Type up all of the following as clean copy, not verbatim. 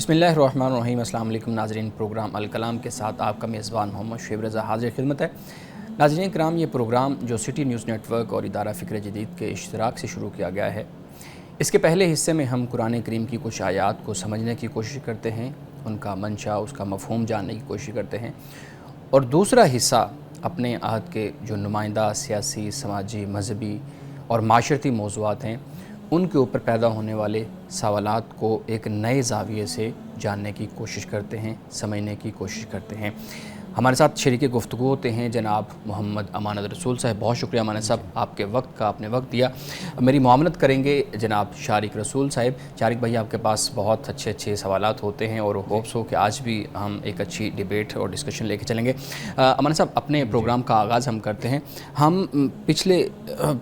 بسم اللہ الرحمن الرحیم۔ السلام علیکم ناظرین، پروگرام الکلام کے ساتھ آپ کا میزبان محمد شعیب رضا حاضر خدمت ہے۔ ناظرین کرام، یہ پروگرام جو سٹی نیوز نیٹ ورک اور ادارہ فکر جدید کے اشتراک سے شروع کیا گیا ہے، اس کے پہلے حصے میں ہم قرآن کریم کی کچھ آیات کو سمجھنے کی کوشش کرتے ہیں، ان کا منشا، اس کا مفہوم جاننے کی کوشش کرتے ہیں، اور دوسرا حصہ اپنے عہد کے جو نمائندہ سیاسی، سماجی، مذہبی اور معاشرتی موضوعات ہیں، ان کے اوپر پیدا ہونے والے سوالات کو ایک نئے زاویے سے جاننے کی کوشش کرتے ہیں، سمجھنے کی کوشش کرتے ہیں۔ ہمارے ساتھ شریک گفتگو ہوتے ہیں جناب محمد امانت رسول صاحب۔ بہت شکریہ امانت صاحب، آپ کے وقت کا، آپ نے وقت دیا۔ میری معاونت کریں گے جناب شارق رسول صاحب۔ شارق بھائی، آپ کے پاس بہت اچھے سوالات ہوتے ہیں اور ہوپس ہو کہ آج بھی ہم ایک اچھی ڈیبیٹ اور ڈسکشن لے کے چلیں گے۔ امانت صاحب، اپنے پروگرام کا آغاز ہم کرتے ہیں۔ ہم پچھلے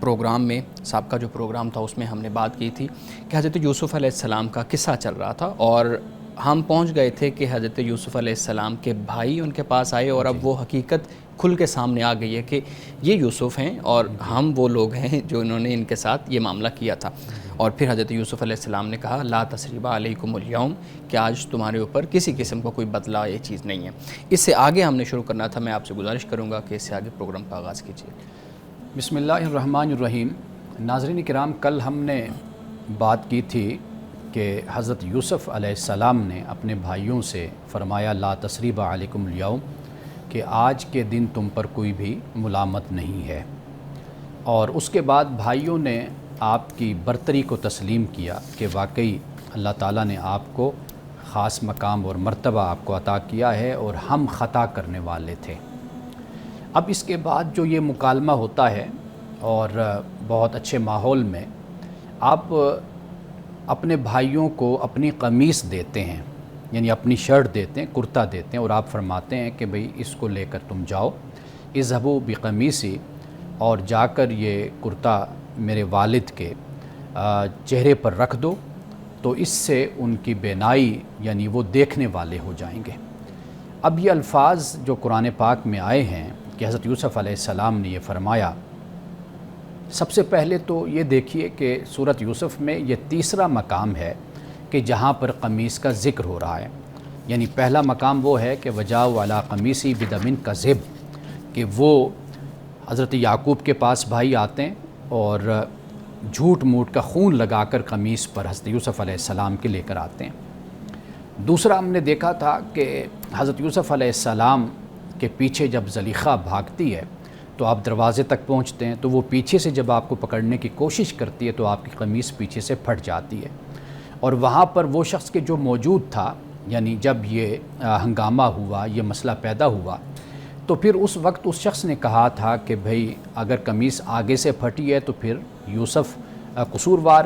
پروگرام میں، سابقہ جو پروگرام تھا، اس میں ہم نے بات کی تھی کہ حضرت یوسف علیہ السلام کا قصہ چل رہا تھا، اور ہم پہنچ گئے تھے کہ حضرت یوسف علیہ السلام کے بھائی ان کے پاس آئے، اور اب وہ حقیقت کھل کے سامنے آ گئی ہے کہ یہ یوسف ہیں اور ہم وہ لوگ ہیں جو انہوں نے ان کے ساتھ یہ معاملہ کیا تھا۔ اور پھر حضرت یوسف علیہ السلام نے کہا لا تثریب علیکم الیوم، کہ آج تمہارے اوپر کسی قسم کا کوئی بدلہ یہ چیز نہیں ہے۔ اس سے آگے ہم نے شروع کرنا تھا، میں آپ سے گزارش کروں گا کہ اس سے آگے پروگرام کا آغاز کیجیے۔ بسم اللہ الرحمن الرحیم۔ ناظرین کرام، کل ہم نے بات کی تھی کہ حضرت یوسف علیہ السلام نے اپنے بھائیوں سے فرمایا لا تثریب علیکم الیوم، کہ آج کے دن تم پر کوئی بھی ملامت نہیں ہے، اور اس کے بعد بھائیوں نے آپ کی برتری کو تسلیم کیا کہ واقعی اللہ تعالیٰ نے آپ کو خاص مقام اور مرتبہ آپ کو عطا کیا ہے اور ہم خطا کرنے والے تھے۔ اب اس کے بعد جو یہ مکالمہ ہوتا ہے اور بہت اچھے ماحول میں آپ اپنے بھائیوں کو اپنی قمیص دیتے ہیں، یعنی اپنی شرٹ دیتے ہیں، کرتا دیتے ہیں، اور آپ فرماتے ہیں کہ بھئی اس کو لے کر تم جاؤ، اذهبوا بقمیصی، اور جا کر یہ کرتا میرے والد کے چہرے پر رکھ دو، تو اس سے ان کی بینائی، یعنی وہ دیکھنے والے ہو جائیں گے۔ اب یہ الفاظ جو قرآن پاک میں آئے ہیں کہ حضرت یوسف علیہ السلام نے یہ فرمایا، سب سے پہلے تو یہ دیکھیے کہ سورۃ یوسف میں یہ تیسرا مقام ہے کہ جہاں پر قمیص کا ذکر ہو رہا ہے۔ یعنی پہلا مقام وہ ہے کہ وجاءوا علی قمیصی بدم کذب، کہ وہ حضرت یعقوب کے پاس بھائی آتے ہیں اور جھوٹ موٹ کا خون لگا کر قمیص پر حضرت یوسف علیہ السلام کے لے کر آتے ہیں۔ دوسرا ہم نے دیکھا تھا کہ حضرت یوسف علیہ السلام کے پیچھے جب زلیخا بھاگتی ہے تو آپ دروازے تک پہنچتے ہیں، تو وہ پیچھے سے جب آپ کو پکڑنے کی کوشش کرتی ہے تو آپ کی قمیص پیچھے سے پھٹ جاتی ہے، اور وہاں پر وہ شخص کے جو موجود تھا، یعنی جب یہ ہنگامہ ہوا، یہ مسئلہ پیدا ہوا، تو پھر اس وقت اس شخص نے کہا تھا کہ بھئی اگر قمیص آگے سے پھٹی ہے تو پھر یوسف قصوروار،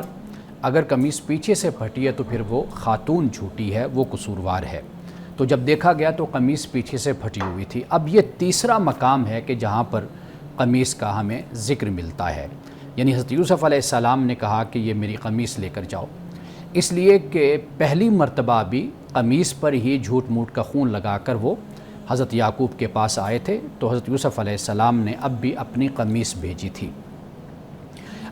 اگر قمیص پیچھے سے پھٹی ہے تو پھر وہ خاتون جھوٹی ہے، وہ قصوروار ہے۔ تو جب دیکھا گیا تو قمیص پیچھے سے پھٹی ہوئی تھی۔ اب یہ تیسرا مقام ہے کہ جہاں پر قمیص کا ہمیں ذکر ملتا ہے، یعنی حضرت یوسف علیہ السلام نے کہا کہ یہ میری قمیص لے کر جاؤ، اس لیے کہ پہلی مرتبہ بھی قمیص پر ہی جھوٹ موٹ کا خون لگا کر وہ حضرت یعقوب کے پاس آئے تھے، تو حضرت یوسف علیہ السلام نے اب بھی اپنی قمیص بھیجی تھی۔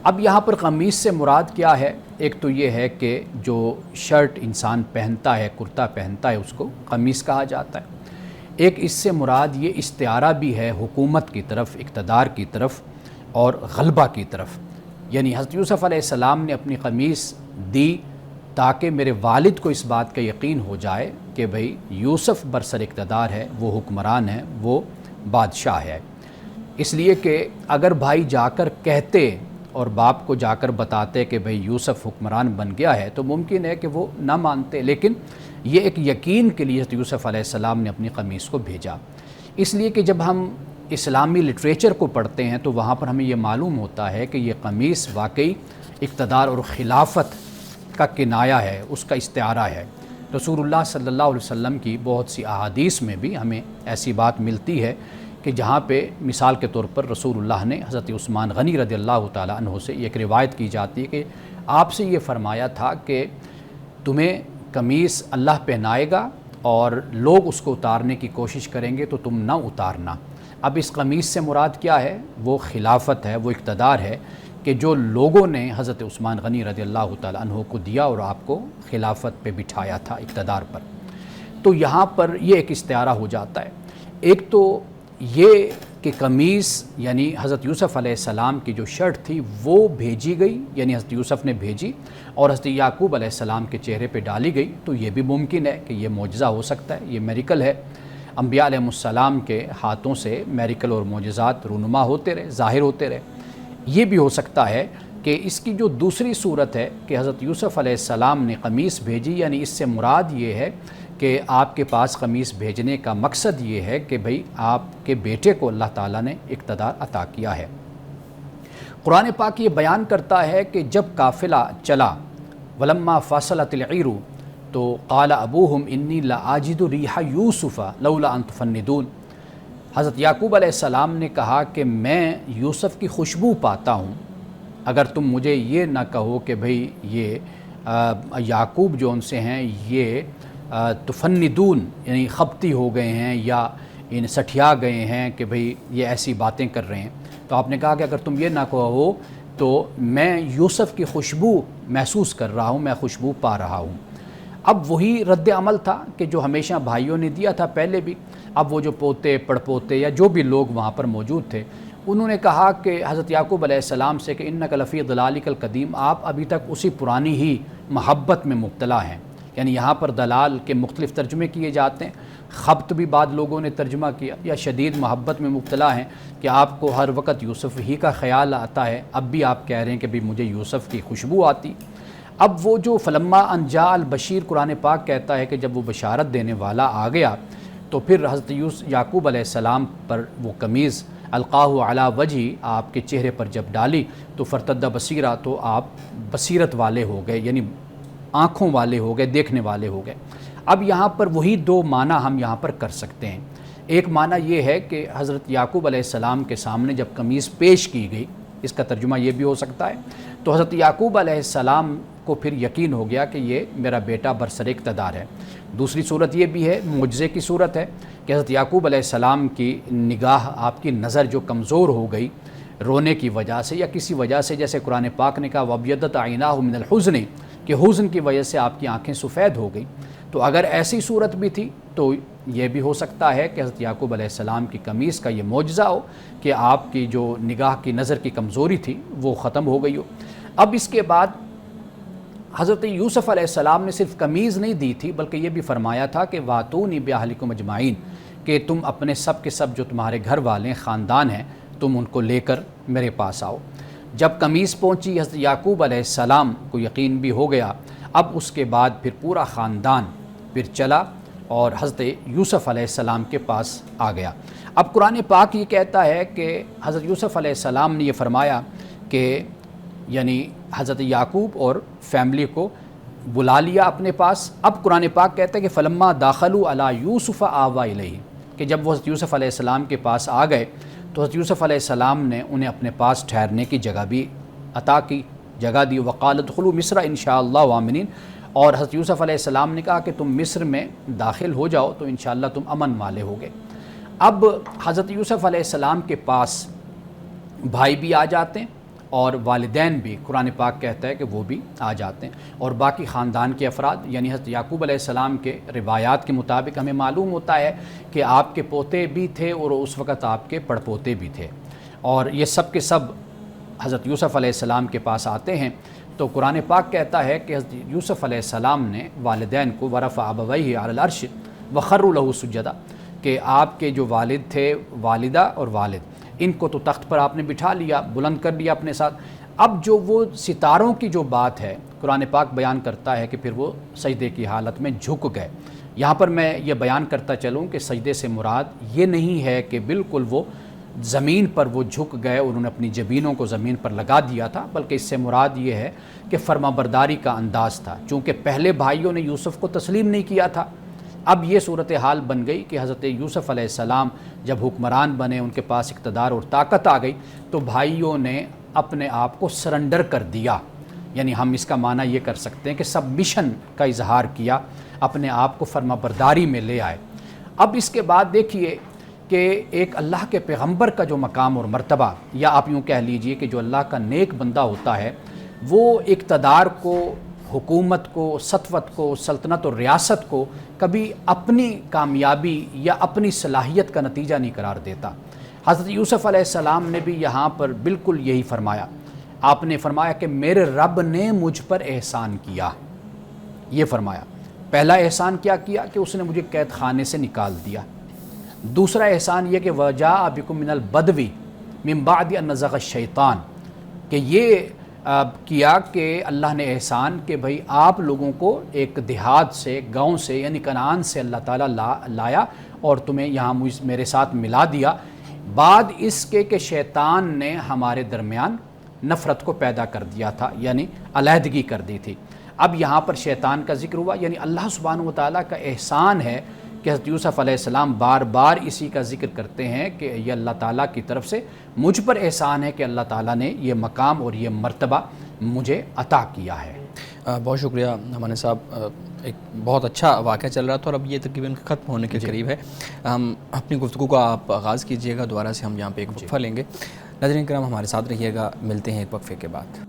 اب یہاں پر قمیص سے مراد کیا ہے؟ ایک تو یہ ہے کہ جو شرٹ انسان پہنتا ہے، کرتا پہنتا ہے، اس کو قمیص کہا جاتا ہے۔ ایک اس سے مراد یہ استعارہ بھی ہے حکومت کی طرف، اقتدار کی طرف اور غلبہ کی طرف، یعنی حضرت یوسف علیہ السلام نے اپنی قمیص دی تاکہ میرے والد کو اس بات کا یقین ہو جائے کہ بھئی یوسف برسر اقتدار ہے، وہ حکمران ہے، وہ بادشاہ ہے۔ اس لیے کہ اگر بھائی جا کر کہتے اور باپ کو جا کر بتاتے کہ بھئی یوسف حکمران بن گیا ہے تو ممکن ہے کہ وہ نہ مانتے، لیکن یہ ایک یقین کے لیے حضرت یوسف علیہ السلام نے اپنی قمیص کو بھیجا۔ اس لیے کہ جب ہم اسلامی لٹریچر کو پڑھتے ہیں تو وہاں پر ہمیں یہ معلوم ہوتا ہے کہ یہ قمیص واقعی اقتدار اور خلافت کا کنایہ ہے، اس کا استعارہ ہے۔ رسول اللہ صلی اللہ علیہ وسلم کی بہت سی احادیث میں بھی ہمیں ایسی بات ملتی ہے کہ جہاں پہ مثال کے طور پر رسول اللہ نے حضرت عثمان غنی رضی اللہ تعالیٰ عنہ سے ایک روایت کی جاتی ہے کہ آپ سے یہ فرمایا تھا کہ تمہیں قمیص اللہ پہنائے گا اور لوگ اس کو اتارنے کی کوشش کریں گے تو تم نہ اتارنا۔ اب اس قمیص سے مراد کیا ہے؟ وہ خلافت ہے، وہ اقتدار ہے کہ جو لوگوں نے حضرت عثمان غنی رضی اللہ تعالیٰ عنہ کو دیا اور آپ کو خلافت پہ بٹھایا تھا، اقتدار پر، تو یہاں پر یہ ایک استعارہ ہو جاتا ہے۔ ایک تو یہ کہ قمیص یعنی حضرت یوسف علیہ السلام کی جو شرٹ تھی وہ بھیجی گئی، یعنی حضرت یوسف نے بھیجی اور حضرت یعقوب علیہ السلام کے چہرے پہ ڈالی گئی، تو یہ بھی ممکن ہے کہ یہ معجزہ ہو سکتا ہے، یہ میریکل ہے۔ انبیاء علیہ السلام کے ہاتھوں سے میریکل اور معجزات رونما ہوتے رہے، ظاہر ہوتے رہے۔ یہ بھی ہو سکتا ہے کہ اس کی جو دوسری صورت ہے کہ حضرت یوسف علیہ السلام نے قمیص بھیجی، یعنی اس سے مراد یہ ہے کہ آپ کے پاس قمیص بھیجنے کا مقصد یہ ہے کہ بھئی آپ کے بیٹے کو اللہ تعالیٰ نے اقتدار عطا کیا ہے۔ قرآن پاک یہ بیان کرتا ہے کہ جب قافلہ چلا ولما فاصلت العیر تو قال ابوہم انی لاجد ریح یوسف لولا ان تفندون، حضرت یعقوب علیہ السلام نے کہا کہ میں یوسف کی خوشبو پاتا ہوں، اگر تم مجھے یہ نہ کہو کہ بھئی یہ یعقوب جو ان سے ہیں یہ تفندون یعنی خبتی ہو گئے ہیں یا ان سٹھیا گئے ہیں کہ بھئی یہ ایسی باتیں کر رہے ہیں، تو آپ نے کہا کہ اگر تم یہ نہ کہو تو میں یوسف کی خوشبو محسوس کر رہا ہوں، میں خوشبو پا رہا ہوں۔ اب وہی رد عمل تھا کہ جو ہمیشہ بھائیوں نے دیا تھا پہلے بھی، اب وہ جو پوتے پڑپوتے یا جو بھی لوگ وہاں پر موجود تھے انہوں نے کہا کہ حضرت یعقوب علیہ السلام سے کہ انک لفی ضلالک القدیم، آپ ابھی تک اسی پرانی ہی محبت میں مبتلا ہیں۔ یعنی یہاں پر دلال کے مختلف ترجمے کیے جاتے ہیں، خبت بھی بعض لوگوں نے ترجمہ کیا، یا شدید محبت میں مبتلا ہیں کہ آپ کو ہر وقت یوسف ہی کا خیال آتا ہے، اب بھی آپ کہہ رہے ہیں کہ بھی مجھے یوسف کی خوشبو آتی۔ اب وہ جو فلما ان جاء البشیر قرآن پاک کہتا ہے کہ جب وہ بشارت دینے والا آ گیا تو پھر حضرت یعقوب علیہ السلام پر وہ قمیض القاہ علی وجہی آپ کے چہرے پر جب ڈالی تو فرتد بصیرہ، تو آپ بصیرت والے ہو گئے، یعنی آنکھوں والے ہو گئے، دیکھنے والے ہو گئے۔ اب یہاں پر وہی دو معنی ہم یہاں پر کر سکتے ہیں۔ ایک معنی یہ ہے کہ حضرت یعقوب علیہ السلام کے سامنے جب قمیض پیش کی گئی، اس کا ترجمہ یہ بھی ہو سکتا ہے، تو حضرت یعقوب علیہ السلام کو پھر یقین ہو گیا کہ یہ میرا بیٹا برسر اقتدار ہے۔ دوسری صورت یہ بھی ہے، معجزے کی صورت ہے کہ حضرت یعقوب علیہ السلام کی نگاہ، آپ کی نظر جو کمزور ہو گئی رونے کی وجہ سے یا کسی وجہ سے، جیسے قرآن پاک نے کہا وَابْيَضَّتْ عَيْنَاهُ مِنَ الْحُزْنِ، کہ حزن کی وجہ سے آپ کی آنکھیں سفید ہو گئی۔ تو اگر ایسی صورت بھی تھی تو یہ بھی ہو سکتا ہے کہ حضرت یعقوب علیہ السلام کی قمیص کا یہ معجزہ ہو کہ آپ کی جو نگاہ کی نظر کی کمزوری تھی وہ ختم ہو گئی ہو۔ اب اس کے بعد حضرت یوسف علیہ السلام نے صرف قمیض نہیں دی تھی بلکہ یہ بھی فرمایا تھا کہ واتونی بِأَهْلِكُمْ اجمعین، کہ تم اپنے سب کے سب جو تمہارے گھر والے خاندان ہیں تم ان کو لے کر میرے پاس آؤ۔ جب قمیض پہنچی حضرت یعقوب علیہ السلام کو یقین بھی ہو گیا، اب اس کے بعد پھر پورا خاندان پھر چلا اور حضرت یوسف علیہ السلام کے پاس آ گیا۔ اب قرآن پاک یہ کہتا ہے کہ حضرت یوسف علیہ السلام نے یہ فرمایا کہ یعنی حضرت یعقوب اور فیملی کو بلا لیا اپنے پاس۔ اب قرآن پاک کہتا ہے کہ فلما داخلوا علی یوسف آویٰ الیہ، کہ جب وہ حضرت یوسف علیہ السلام کے پاس آ گئے تو حضرت یوسف علیہ السلام نے انہیں اپنے پاس ٹھہرنے کی جگہ بھی عطا کی، جگہ دی۔ وقال ادخلوا مصر ان شاء اللہ آمنین، اور حضرت یوسف علیہ السلام نے کہا کہ تم مصر میں داخل ہو جاؤ تو انشاءاللہ تم امن والے ہوگے۔ اب حضرت یوسف علیہ السلام کے پاس بھائی بھی آ جاتے ہیں اور والدین بھی، قرآن پاک کہتا ہے کہ وہ بھی آ جاتے ہیں، اور باقی خاندان کے افراد، یعنی حضرت یعقوب علیہ السلام کے روایات کے مطابق ہمیں معلوم ہوتا ہے کہ آپ کے پوتے بھی تھے اور اس وقت آپ کے پڑپوتے بھی تھے، اور یہ سب کے سب حضرت یوسف علیہ السلام کے پاس آتے ہیں۔ تو قرآن پاک کہتا ہے کہ حضرت یوسف علیہ السلام نے والدین کو ورفع ابویہ علی العرش وخروا لہ سجدا، کہ آپ کے جو والد تھے، والدہ اور والد، ان کو تو تخت پر آپ نے بٹھا لیا، بلند کر لیا اپنے ساتھ۔ اب جو وہ ستاروں کی جو بات ہے قرآن پاک بیان کرتا ہے کہ پھر وہ سجدے کی حالت میں جھک گئے۔ یہاں پر میں یہ بیان کرتا چلوں کہ سجدے سے مراد یہ نہیں ہے کہ بالکل وہ زمین پر وہ جھک گئے، انہوں نے اپنی جبینوں کو زمین پر لگا دیا تھا، بلکہ اس سے مراد یہ ہے کہ فرما برداری کا انداز تھا، چونکہ پہلے بھائیوں نے یوسف کو تسلیم نہیں کیا تھا۔ اب یہ صورتحال بن گئی کہ حضرت یوسف علیہ السلام جب حکمران بنے، ان کے پاس اقتدار اور طاقت آ گئی، تو بھائیوں نے اپنے آپ کو سرنڈر کر دیا، یعنی ہم اس کا معنی یہ کر سکتے ہیں کہ سبمیشن کا اظہار کیا، اپنے آپ کو فرما برداری میں لے آئے۔ اب اس کے بعد دیکھیے کہ ایک اللہ کے پیغمبر کا جو مقام اور مرتبہ، یا آپ یوں کہہ لیجئے کہ جو اللہ کا نیک بندہ ہوتا ہے، وہ اقتدار کو، حکومت کو، سطوت کو، سلطنت اور ریاست کو کبھی اپنی کامیابی یا اپنی صلاحیت کا نتیجہ نہیں قرار دیتا۔ حضرت یوسف علیہ السلام نے بھی یہاں پر بالکل یہی فرمایا۔ آپ نے فرمایا کہ میرے رب نے مجھ پر احسان کیا، یہ فرمایا۔ پہلا احسان کیا کہ اس نے مجھے قید خانے سے نکال دیا۔ دوسرا احسان یہ کہ وَجَاءَ بِكُم مِّنَ الْبَدْوِ مِن بَعْدِ أَن نَزَغَ الشَّيْطَانُ، کہ یہ کیا کہ اللہ نے احسان کہ بھئی آپ لوگوں کو ایک دیہات سے، گاؤں سے یعنی کنعان سے اللہ تعالیٰ لایا اور تمہیں یہاں میرے ساتھ ملا دیا، بعد اس کے کہ شیطان نے ہمارے درمیان نفرت کو پیدا کر دیا تھا، یعنی علیحدگی کر دی تھی۔ اب یہاں پر شیطان کا ذکر ہوا، یعنی اللہ سبحانہ وتعالیٰ کا احسان ہے کہ حضرت یوسف علیہ السلام بار بار اسی کا ذکر کرتے ہیں کہ یہ اللہ تعالیٰ کی طرف سے مجھ پر احسان ہے کہ اللہ تعالیٰ نے یہ مقام اور یہ مرتبہ مجھے عطا کیا ہے۔ بہت شکریہ ہمارے صاحب، ایک بہت اچھا واقعہ چل رہا تھا اور اب یہ تقریباً ختم ہونے کے قریب ہے۔ ہم اپنی گفتگو کا آپ آغاز کیجئے گا، دوبارہ سے ہم یہاں پہ ایک وقفہ لیں گے۔ ناظرین کرام ہمارے ساتھ رہیے گا، ملتے ہیں ایک وقفے کے بعد۔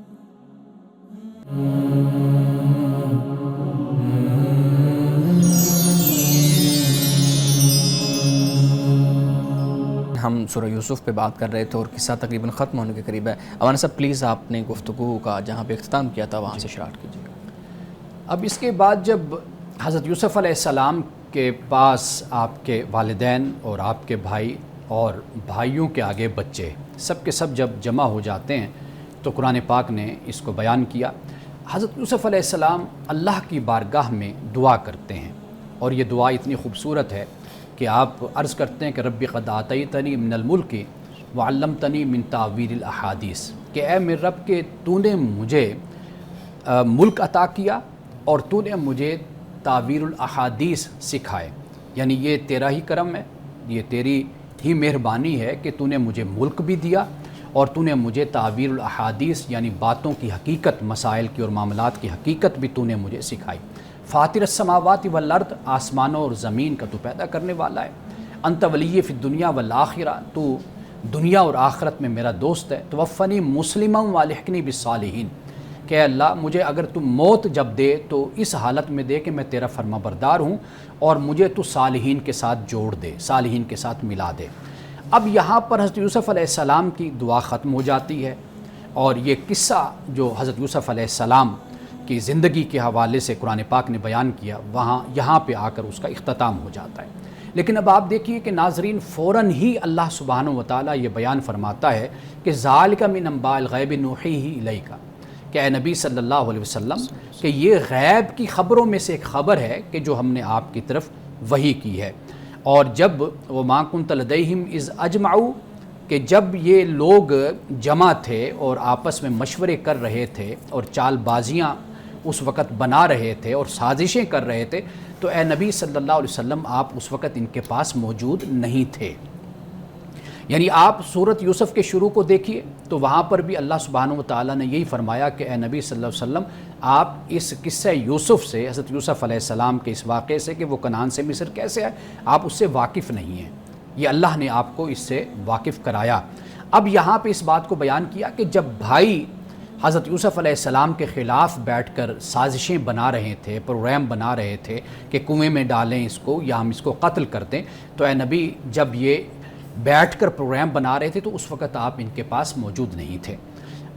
ہم سورہ یوسف پہ بات کر رہے تھے اور قصہ تقریباً ختم ہونے کے قریب ہے۔ عوان صاحب پلیز آپ نے گفتگو کا جہاں پہ اختتام کیا تھا وہاں سے اسٹارٹ کیجیے گا۔ اب اس کے بعد جب حضرت یوسف علیہ السلام کے پاس آپ کے والدین اور آپ کے بھائی اور بھائیوں کے آگے بچے سب کے سب جب جمع ہو جاتے ہیں تو قرآن پاک نے اس کو بیان کیا۔ حضرت یوسف علیہ السلام اللہ کی بارگاہ میں دعا کرتے ہیں اور یہ دعا اتنی خوبصورت ہے کہ آپ عرض کرتے ہیں کہ رب قد آتیتنی من الملک وعلمتنی من تعویل الاحادیث، کہ اے میرے رب کہ تو نے مجھے ملک عطا کیا اور تو نے مجھے تعویل الاحادیث سکھائے، یعنی یہ تیرا ہی کرم ہے، یہ تیری ہی مہربانی ہے کہ تو نے مجھے ملک بھی دیا اور تو نے مجھے تعویل الاحادیث یعنی باتوں کی حقیقت، مسائل کی اور معاملات کی حقیقت بھی تو نے مجھے سکھائی۔ فاطر السماوات والارض، آسمانوں اور زمین کا تو پیدا کرنے والا ہے۔ انت ولی فی الدنیا والآخرہ، تو دنیا اور آخرت میں میرا دوست ہے۔ توفنی مسلما والحقنی بالصالحین، کہ اللہ مجھے اگر تو موت جب دے تو اس حالت میں دے کہ میں تیرا فرما بردار ہوں اور مجھے تو صالحین کے ساتھ جوڑ دے، صالحین کے ساتھ ملا دے۔ اب یہاں پر حضرت یوسف علیہ السلام کی دعا ختم ہو جاتی ہے اور یہ قصہ جو حضرت یوسف علیہ السلام کی زندگی کے حوالے سے قرآن پاک نے بیان کیا یہاں پہ آ کر اس کا اختتام ہو جاتا ہے۔ لیکن اب آپ دیکھیے کہ ناظرین فوراً ہی اللہ سبحانہ وتعالیٰ یہ بیان فرماتا ہے کہ ذالک من انباء الغیب نوحیہ الیک، کہ اے نبی صلی اللہ علیہ وسلم کہ یہ غیب کی خبروں میں سے ایک خبر ہے کہ جو ہم نے آپ کی طرف وحی کی ہے۔ اور جب وما کنت لدیہم اذ اجمعوا، کہ جب یہ لوگ جمع تھے اور آپس میں مشورے کر رہے تھے اور چال بازیاں اس وقت بنا رہے تھے اور سازشیں کر رہے تھے، تو اے نبی صلی اللہ علیہ وسلم آپ اس وقت ان کے پاس موجود نہیں تھے۔ یعنی آپ سورۃ یوسف کے شروع کو دیکھیے تو وہاں پر بھی اللہ سبحانہ وتعالیٰ نے یہی فرمایا کہ اے نبی صلی اللہ علیہ وسلم آپ اس قصہ یوسف سے، حضرت یوسف علیہ السلام کے اس واقعے سے کہ وہ کنعان سے مصر کیسے آئے، آپ اس سے واقف نہیں ہیں، یہ اللہ نے آپ کو اس سے واقف کرایا۔ اب یہاں پہ اس بات کو بیان کیا کہ جب بھائی حضرت یوسف علیہ السلام کے خلاف بیٹھ کر سازشیں بنا رہے تھے، پروگرام بنا رہے تھے کہ کنویں میں ڈالیں اس کو یا ہم اس کو قتل کر دیں، تو اے نبی جب یہ بیٹھ کر پروگرام بنا رہے تھے تو اس وقت آپ ان کے پاس موجود نہیں تھے۔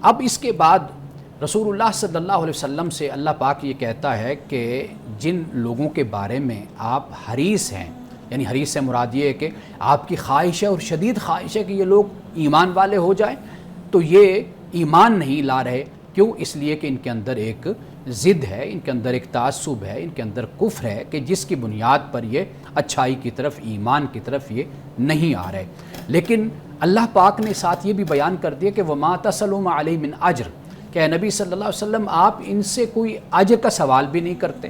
اب اس کے بعد رسول اللہ صلی اللہ علیہ وسلم سے اللہ پاک یہ کہتا ہے کہ جن لوگوں کے بارے میں آپ حریص ہیں، یعنی حریص سے مراد یہ ہے کہ آپ کی خواہش ہے اور شدید خواہش ہے کہ یہ لوگ ایمان والے ہو جائیں، تو یہ ایمان نہیں لا رہے، کیوں؟ اس لیے کہ ان کے اندر ایک ضد ہے، ان کے اندر ایک تعصب ہے، ان کے اندر کفر ہے کہ جس کی بنیاد پر یہ اچھائی کی طرف، ایمان کی طرف یہ نہیں آ رہے۔ لیکن اللہ پاک نے ساتھ یہ بھی بیان کر دیا کہ وَمَا تَسْأَلُهُمْ عَلَيْهِ مِنْ أَجْرٍ، کہ اے نبی صلی اللہ علیہ وسلم آپ ان سے کوئی اجر کا سوال بھی نہیں کرتے،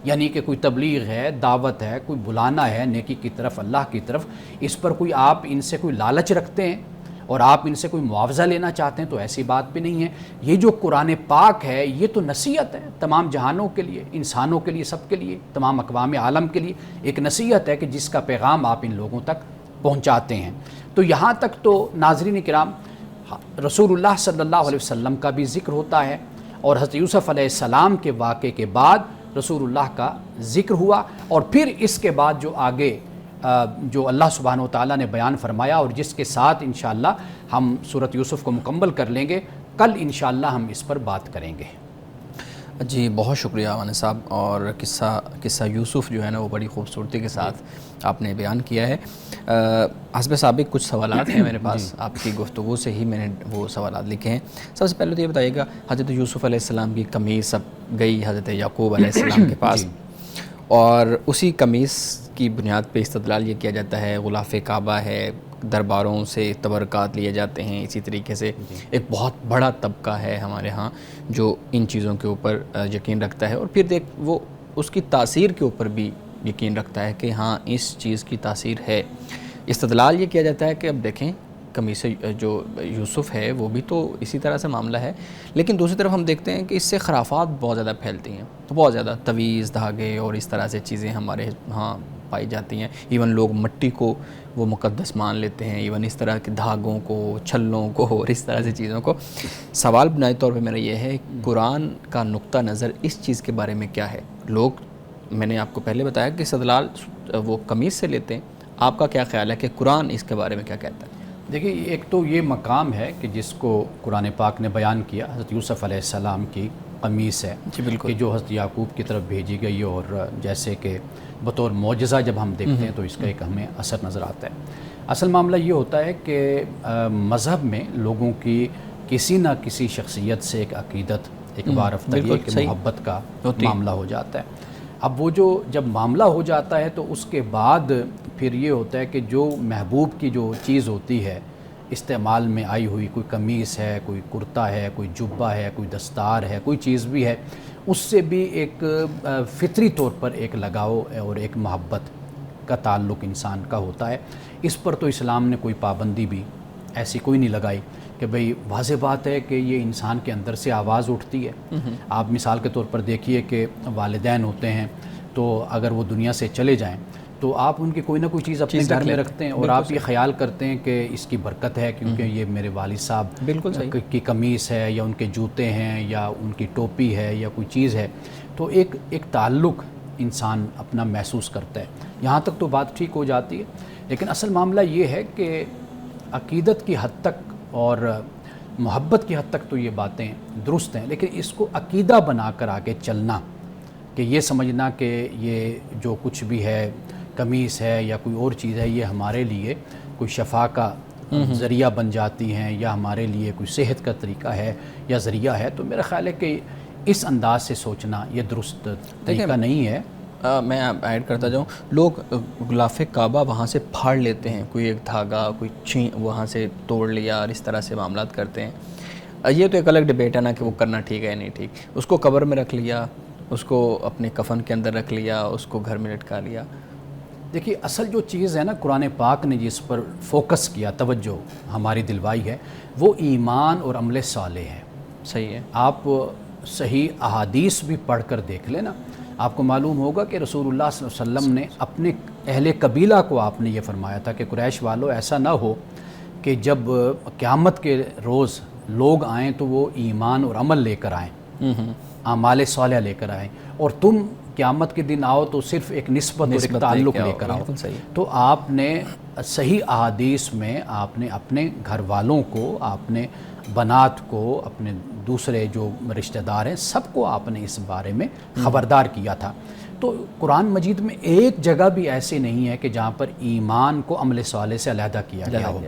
یعنی کہ کوئی تبلیغ ہے، دعوت ہے، کوئی بلانا ہے نیکی کی طرف، اللہ کی طرف، اس پر کوئی آپ ان سے کوئی لالچ رکھتے ہیں اور آپ ان سے کوئی معاوضہ لینا چاہتے ہیں، تو ایسی بات بھی نہیں ہے۔ یہ جو قرآن پاک ہے یہ تو نصیحت ہے تمام جہانوں کے لیے، انسانوں کے لیے، سب کے لیے، تمام اقوام عالم کے لیے ایک نصیحت ہے کہ جس کا پیغام آپ ان لوگوں تک پہنچاتے ہیں. تو یہاں تک تو ناظرین کرام رسول اللہ صلی اللہ علیہ وسلم کا بھی ذکر ہوتا ہے, اور حضرت یوسف علیہ السلام کے واقعے کے بعد رسول اللہ کا ذکر ہوا, اور پھر اس کے بعد جو آگے جو اللہ سبحانہ و تعالیٰ نے بیان فرمایا, اور جس کے ساتھ انشاءاللہ ہم سورۃ یوسف کو مکمل کر لیں گے. کل انشاءاللہ ہم اس پر بات کریں گے. جی بہت شکریہ وانی صاحب, اور قصہ یوسف جو ہے نا وہ بڑی خوبصورتی کے ساتھ آپ نے بیان کیا ہے. حسب سابق کچھ سوالات ہیں میرے پاس, آپ کی گفتگو سے ہی میں نے وہ سوالات لکھے ہیں. سب سے پہلے تو یہ بتائیے گا, حضرت یوسف علیہ السلام کی قمیص اب گئی حضرت یعقوب علیہ السلام کے پاس, اور اسی قمیص کی بنیاد پہ استدلال یہ کیا جاتا ہے غلاف کعبہ ہے, درباروں سے تبرکات لیے جاتے ہیں. اسی طریقے سے ایک بہت بڑا طبقہ ہے ہمارے ہاں جو ان چیزوں کے اوپر یقین رکھتا ہے, اور پھر وہ اس کی تاثیر کے اوپر بھی یقین رکھتا ہے کہ ہاں اس چیز کی تاثیر ہے. استدلال یہ کیا جاتا ہے کہ اب دیکھیں قمیص جو یوسف ہے وہ بھی تو اسی طرح سے معاملہ ہے, لیکن دوسری طرف ہم دیکھتے ہیں کہ اس سے خرافات بہت زیادہ پھیلتی ہیں, تو بہت زیادہ تویز, دھاگے اور اس طرح سے چیزیں ہمارے ہاں پائی جاتی ہیں. ایون لوگ مٹی کو وہ مقدس مان لیتے ہیں, ایون اس طرح کے دھاگوں کو, چھلوں کو اور اس طرح سے چیزوں کو. سوال بنیادی طور پہ میرا یہ ہے, قرآن کا نقطہ نظر اس چیز کے بارے میں کیا ہے؟ لوگ, میں نے آپ کو پہلے بتایا کہ استدلال وہ قمیص سے لیتے ہیں, آپ کا کیا خیال ہے کہ قرآن اس کے بارے میں کیا کہتا ہے؟ دیکھیے, ایک تو یہ مقام ہے کہ جس کو قرآن پاک نے بیان کیا, حضرت یوسف علیہ السلام کی قمیص ہے جی بالکل, کہ جو حضرت یعقوب کی طرف بھیجی گئی, اور جیسے کہ بطور معجزہ جب ہم دیکھتے ہیں تو اس کا ایک ہمیں اثر نظر آتا ہے. اصل معاملہ یہ ہوتا ہے کہ مذہب میں لوگوں کی کسی نہ کسی شخصیت سے ایک عقیدت, ایک وارفتگی, ایک محبت کا معاملہ ہو جاتا ہے. اب وہ جو جب معاملہ ہو جاتا ہے تو اس کے بعد پھر یہ ہوتا ہے کہ جو محبوب کی جو چیز ہوتی ہے استعمال میں آئی ہوئی, کوئی قمیص ہے, کوئی کرتا ہے, کوئی جبہ ہے, کوئی دستار ہے, کوئی چیز بھی ہے, اس سے بھی ایک فطری طور پر ایک لگاؤ اور ایک محبت کا تعلق انسان کا ہوتا ہے. اس پر تو اسلام نے کوئی پابندی بھی ایسی کوئی نہیں لگائی کہ بھئی واضح بات ہے کہ یہ انسان کے اندر سے آواز اٹھتی ہے. آپ مثال کے طور پر دیکھیے کہ والدین ہوتے ہیں تو اگر وہ دنیا سے چلے جائیں تو آپ ان کی کوئی نہ کوئی چیز اپنے گھر میں رکھتے ہیں, اور آپ یہ خیال کرتے ہیں کہ اس کی برکت ہے کیونکہ یہ میرے والد صاحب کی قمیص ہے, یا ان کے جوتے ہیں, یا ان کی ٹوپی ہے, یا کوئی چیز ہے. تو ایک تعلق انسان اپنا محسوس کرتا ہے. یہاں تک تو بات ٹھیک ہو جاتی ہے, لیکن اصل معاملہ یہ ہے کہ عقیدت کی حد تک اور محبت کی حد تک تو یہ باتیں درست ہیں, لیکن اس کو عقیدہ بنا کر آگے چلنا, کہ یہ سمجھنا کہ یہ جو کچھ بھی ہے, قمیص ہے یا کوئی اور چیز ہے, یہ ہمارے لیے کوئی شفا کا ذریعہ بن جاتی ہیں, یا ہمارے لیے کوئی صحت کا طریقہ ہے یا ذریعہ ہے, تو میرا خیال ہے کہ اس انداز سے سوچنا یہ درست طریقہ نہیں ہے. میں ایڈ کرتا جاؤں, لوگ غلاف کعبہ وہاں سے پھاڑ لیتے ہیں, کوئی ایک دھاگا کوئی وہاں سے توڑ لیا اور اس طرح سے معاملات کرتے ہیں. یہ تو ایک الگ ڈبیٹ ہے نا کہ وہ کرنا ٹھیک ہے یا نہیں ٹھیک. اس کو قبر میں رکھ لیا, اس کو اپنے کفن کے اندر رکھ لیا, اس کو گھر میں لٹکا لیا. دیکھیے, اصل جو چیز ہے نا قرآن پاک نے جس پر فوکس کیا, توجہ ہماری دلوائی ہے, وہ ایمان اور عمل صالح ہے. صحیح ہے. آپ صحیح احادیث بھی پڑھ کر دیکھ لیں نا, آپ کو معلوم ہوگا کہ رسول اللہ صلی اللہ علیہ وسلم نے اپنے اہل قبیلہ کو آپ نے یہ فرمایا تھا کہ قریش والو ایسا نہ ہو کہ جب قیامت کے روز لوگ آئیں تو وہ ایمان اور عمل لے کر آئیں, اعمال صالحہ لے کر آئیں, اور تم قیامت کے دن آؤ تو صرف ایک نسبت اور ایک تعلق لے کر آؤ. تو آپ نے صحیح احادیث میں آپ نے اپنے گھر والوں کو, آپ نے بنات کو, اپنے دوسرے جو رشتہ دار ہیں سب کو آپ نے اس بارے میں خبردار کیا تھا. تو قرآن مجید میں ایک جگہ بھی ایسی نہیں ہے کہ جہاں پر ایمان کو عمل صالح سے علیحدہ کیا گیا ہو.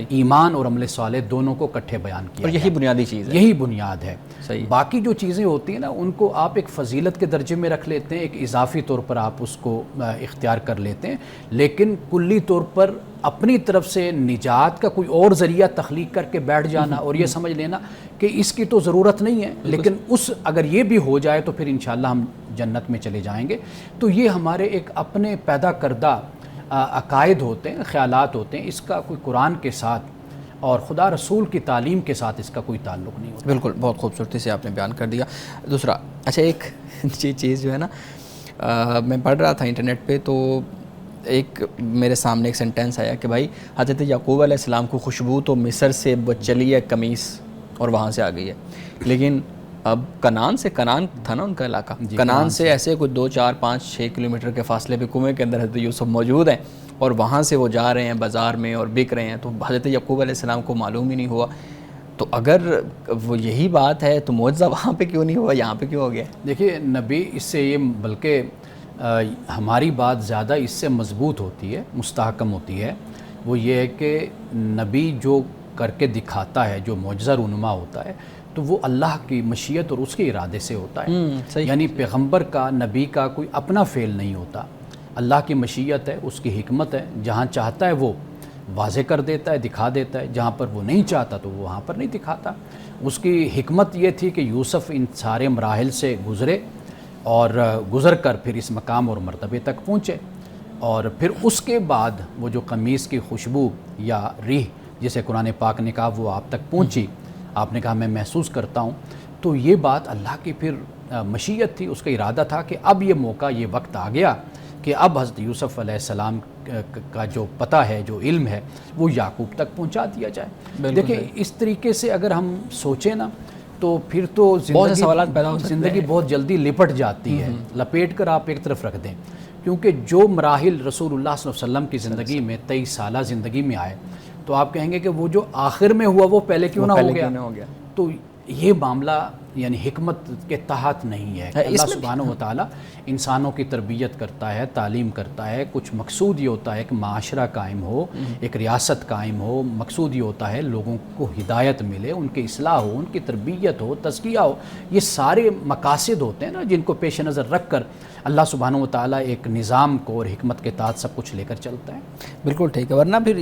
ایمان اور عمل صالح دونوں کو اکٹھے بیان کیا, اور یہی بنیادی چیز ہے, یہی بنیاد ہے. صحیح. باقی جو چیزیں ہوتی ہیں نا ان کو آپ ایک فضیلت کے درجے میں رکھ لیتے ہیں, ایک اضافی طور پر آپ اس کو اختیار کر لیتے ہیں, لیکن کلی طور پر اپنی طرف سے نجات کا کوئی اور ذریعہ تخلیق کر کے بیٹھ جانا اور یہ سمجھ لینا کہ اس کی تو ضرورت نہیں ہے, لیکن اگر یہ بھی ہو جائے تو پھر انشاءاللہ ہم جنت میں چلے جائیں گے. تو یہ ہمارے ایک اپنے پیدا کردہ عقائد ہوتے ہیں, خیالات ہوتے ہیں, اس کا کوئی قرآن کے ساتھ اور خدا رسول کی تعلیم کے ساتھ اس کا کوئی تعلق نہیں ہوتا. بالکل, بہت خوبصورتی سے آپ نے بیان کر دیا. دوسرا, اچھا ایک چیز جو ہے نا, میں پڑھ رہا تھا انٹرنیٹ پہ, تو ایک میرے سامنے ایک سینٹینس آیا کہ بھائی حضرت یعقوب علیہ السلام کو خوشبو تو مصر سے چلی ہے قمیص اور وہاں سے آ گئی ہے، لیکن اب کنعان سے، کنعان تھا نا ان کا علاقہ، کنعان سے ایسے کچھ 2 4 5 6 کلومیٹر کے فاصلے پہ کنویں کے اندر حضرت یوسف موجود ہیں، اور وہاں سے وہ جا رہے ہیں بازار میں اور بک رہے ہیں، تو حضرت یعقوب علیہ السلام کو معلوم ہی نہیں ہوا. تو اگر وہ یہی بات ہے تو معجزہ وہاں پہ کیوں نہیں ہوا، یہاں پہ کیوں ہو گیا؟ دیکھیے نبی اس سے یہ بلکہ ہماری بات زیادہ اس سے مضبوط ہوتی ہے، مستحکم ہوتی ہے. وہ یہ ہے کہ نبی جو کر کے دکھاتا ہے، جو معجزہ رونما ہوتا ہے، تو وہ اللہ کی مشیت اور اس کے ارادے سے ہوتا ہے. یعنی پیغمبر کا، نبی کا کوئی اپنا فعل نہیں ہوتا، اللہ کی مشیت ہے، اس کی حکمت ہے. جہاں چاہتا ہے وہ واضح کر دیتا ہے، دکھا دیتا ہے، جہاں پر وہ نہیں چاہتا تو وہ وہاں پر نہیں دکھاتا. اس کی حکمت یہ تھی کہ یوسف ان سارے مراحل سے گزرے اور گزر کر پھر اس مقام اور مرتبے تک پہنچے، اور پھر اس کے بعد وہ جو قمیص کی خوشبو یا ریح جسے قرآن پاک نے کہا وہ آپ تک پہنچی، آپ نے کہا میں محسوس کرتا ہوں. تو یہ بات اللہ کی پھر مشیت تھی، اس کا ارادہ تھا کہ اب یہ موقع، یہ وقت آ گیا کہ اب حضرت یوسف علیہ السلام کا جو پتہ ہے، جو علم ہے، وہ یعقوب تک پہنچا دیا جائے. دیکھیں اس طریقے سے اگر ہم سوچیں نا تو پھر تو زندگی بہت جلدی لپٹ جاتی ہے. لپیٹ کر آپ ایک طرف رکھ دیں، کیونکہ جو مراحل رسول اللہ صلی اللہ علیہ وسلم کی زندگی میں 23 سالہ زندگی میں آئے، تو آپ کہیں گے کہ وہ جو آخر میں ہوا وہ پہلے کیوں نہ ہو گیا. تو یہ معاملہ یعنی حکمت کے تحت نہیں ہے. اللہ سبحانہ و تعالیٰ انسانوں کی تربیت کرتا ہے، تعلیم کرتا ہے. کچھ مقصود یہ ہوتا ہے کہ معاشرہ قائم ہو، ایک ریاست قائم ہو. مقصود یہ ہوتا ہے لوگوں کو ہدایت ملے، ان کی اصلاح ہو، ان کی تربیت ہو، تزکیہ ہو. یہ سارے مقاصد ہوتے ہیں نا جن کو پیش نظر رکھ کر اللہ سبحانہ و تعالیٰ ایک نظام کو اور حکمت کے تحت سب کچھ لے کر چلتا ہے. بالکل ٹھیک ہے. ورنہ پھر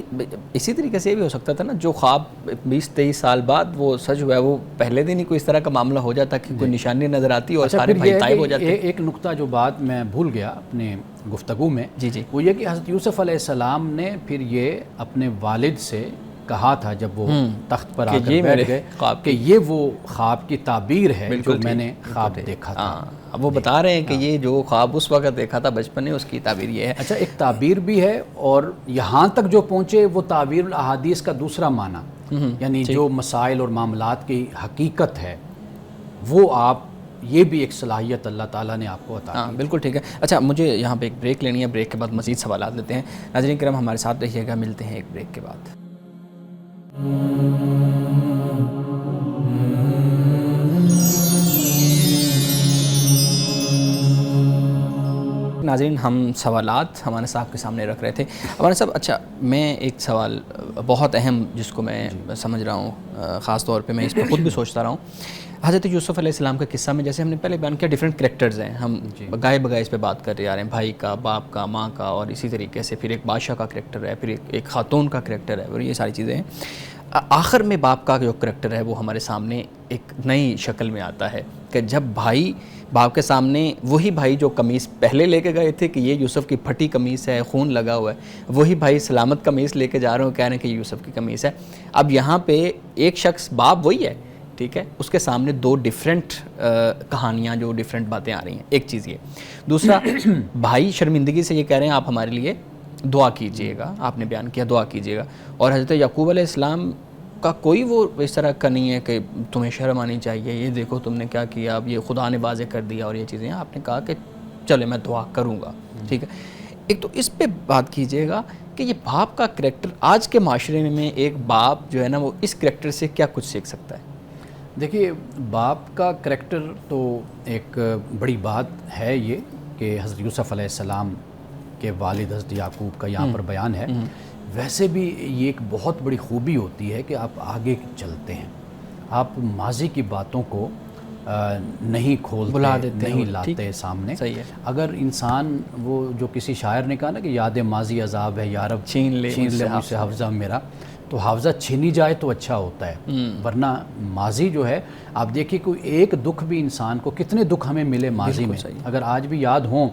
اسی طریقے سے یہ بھی ہو سکتا تھا نا، جو خواب 20-23 سال بعد وہ سچ ہوا ہے، وہ پہلے دن ہی کوئی اس طرح کا معاملہ ہو جاتا کہ کوئی نشانی نظر آتی اور سارے بھائی طائب ہو جاتے. ایک نقطہ جو بات میں بھول گیا اپنے گفتگو میں، وہ یہ کہ حضرت یوسف علیہ السلام نے پھر یہ اپنے والد سے کہا تھا جب وہ تخت پر آ کر بیٹھ گئے کہ یہ وہ خواب کی تعبیر ہے جو میں نے خواب دیکھا تھا. اب وہ بتا رہے ہیں کہ یہ جو خواب اس وقت دیکھا تھا بچپن میں، اس کی تعبیر یہ ہے. اچھا، ایک تعبیر بھی ہے، اور یہاں تک جو پہنچے وہ تعبیر الاحادیث کا دوسرا معنی، یعنی جو مسائل اور معاملات کی حقیقت ہے وہ آپ، یہ بھی ایک صلاحیت اللہ تعالیٰ نے آپ کو عطا کی. بالکل ٹھیک ہے. اچھا مجھے یہاں پہ ایک بریک لینی ہے، بریک کے بعد مزید سوالات لیتے ہیں. ناظرین کرام ہمارے ساتھ رہیے گا، ملتے ہیں ایک بریک کے بعد. ناظرین ہم سوالات ہمارے صاحب کے سامنے رکھ رہے تھے. ہمارے صاحب اچھا میں ایک سوال بہت اہم جس کو میں سمجھ رہا ہوں، خاص طور پہ میں اس پہ خود بھی سوچتا رہا ہوں. حضرت یوسف علیہ السلام کا قصہ میں جیسے ہم نے پہلے بیان کیا ڈیفرنٹ کریکٹرز ہیں، ہم گائے بگائے اس پہ بات کر رہے ہیں، بھائی کا، باپ کا، ماں کا، اور اسی طریقے سے پھر ایک بادشاہ کا کریکٹر ہے، پھر ایک خاتون کا کریکٹر ہے، اور یہ ساری چیزیں ہیں. آخر میں باپ کا جو کریکٹر ہے وہ ہمارے سامنے ایک نئی شکل میں آتا ہے کہ جب بھائی باپ کے سامنے، وہی بھائی جو قمیص پہلے لے کے گئے تھے کہ یہ یوسف کی پھٹی قمیص ہے، خون لگا ہوا ہے، وہی بھائی سلامت قمیص لے کے جا رہے ہوں، کہہ رہے ہیں کہ یوسف کی قمیص ہے. اب یہاں پہ ایک شخص باپ وہی ہے، ٹھیک ہے، اس کے سامنے دو ڈیفرنٹ کہانیاں، جو ڈیفرنٹ باتیں آ رہی ہیں. ایک چیز یہ. دوسرا بھائی شرمندگی سے یہ کہہ رہے ہیں آپ ہمارے لیے دعا کیجئے گا، آپ نے بیان کیا دعا کیجئے گا، اور حضرت یعقوب علیہ السلام کا کوئی وہ اس طرح کا نہیں ہے کہ تمہیں شرم آنی چاہیے، یہ دیکھو تم نے کیا کیا، اب یہ خدا نے واضح کر دیا اور یہ چیزیں. آپ نے کہا کہ چلے میں دعا کروں گا، ٹھیک ہے. ایک تو اس پہ بات کیجئے گا کہ یہ باپ کا کریکٹر آج کے معاشرے میں، ایک باپ جو ہے نا وہ اس کریکٹر سے کیا کچھ سیکھ سکتا ہے؟ دیکھیے باپ کا کریکٹر تو ایک بڑی بات ہے یہ کہ حضرت یوسف علیہ السلام کے والد حضرت یعقوب کا یہاں پر بیان ہے. ویسے بھی یہ ایک بہت بڑی خوبی ہوتی ہے کہ آپ آگے چلتے ہیں، آپ ماضی کی باتوں کو نہیں کھولتے، نہیں لاتے سامنے. اگر انسان، وہ جو کسی شاعر نے کہا نا کہ یاد ماضی عذاب ہے یارب، چھین لے مجھ سے حافظہ میرا، تو حافظہ چھینی جائے تو اچھا ہوتا ہے. ورنہ ماضی جو ہے، آپ دیکھیے کوئی ایک دکھ بھی انسان کو، کتنے دکھ ہمیں ملے ماضی میں، اگر آج بھی یاد ہوں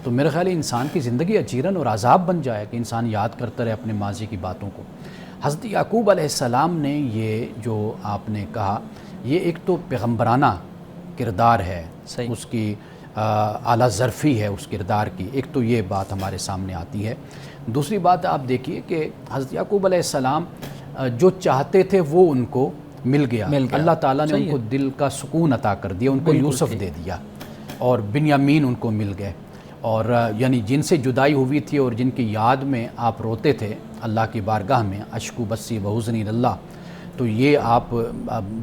تو میرے خیال ہے انسان کی زندگی اجیرن اور عذاب بن جائے کہ انسان یاد کرتا رہے اپنے ماضی کی باتوں کو. حضرت یعقوب علیہ السلام نے یہ جو آپ نے کہا، یہ ایک تو پیغمبرانہ کردار ہے، اس کی اعلیٰ ظرفی ہے اس کردار کی، ایک تو یہ بات ہمارے سامنے آتی ہے۔ دوسری بات آپ دیکھیے کہ حضرت یعقوب علیہ السلام جو چاہتے تھے وہ ان کو مل گیا، اللہ تعالیٰ نے ان کو دل کا سکون عطا کر دیا، ان کو یوسف دے دیا، اور بنیامین ان کو مل گئے، اور یعنی جن سے جدائی ہوئی تھی اور جن کی یاد میں آپ روتے تھے اللہ کی بارگاہ میں، اشکو بسی و حزنی اللہ، تو یہ آپ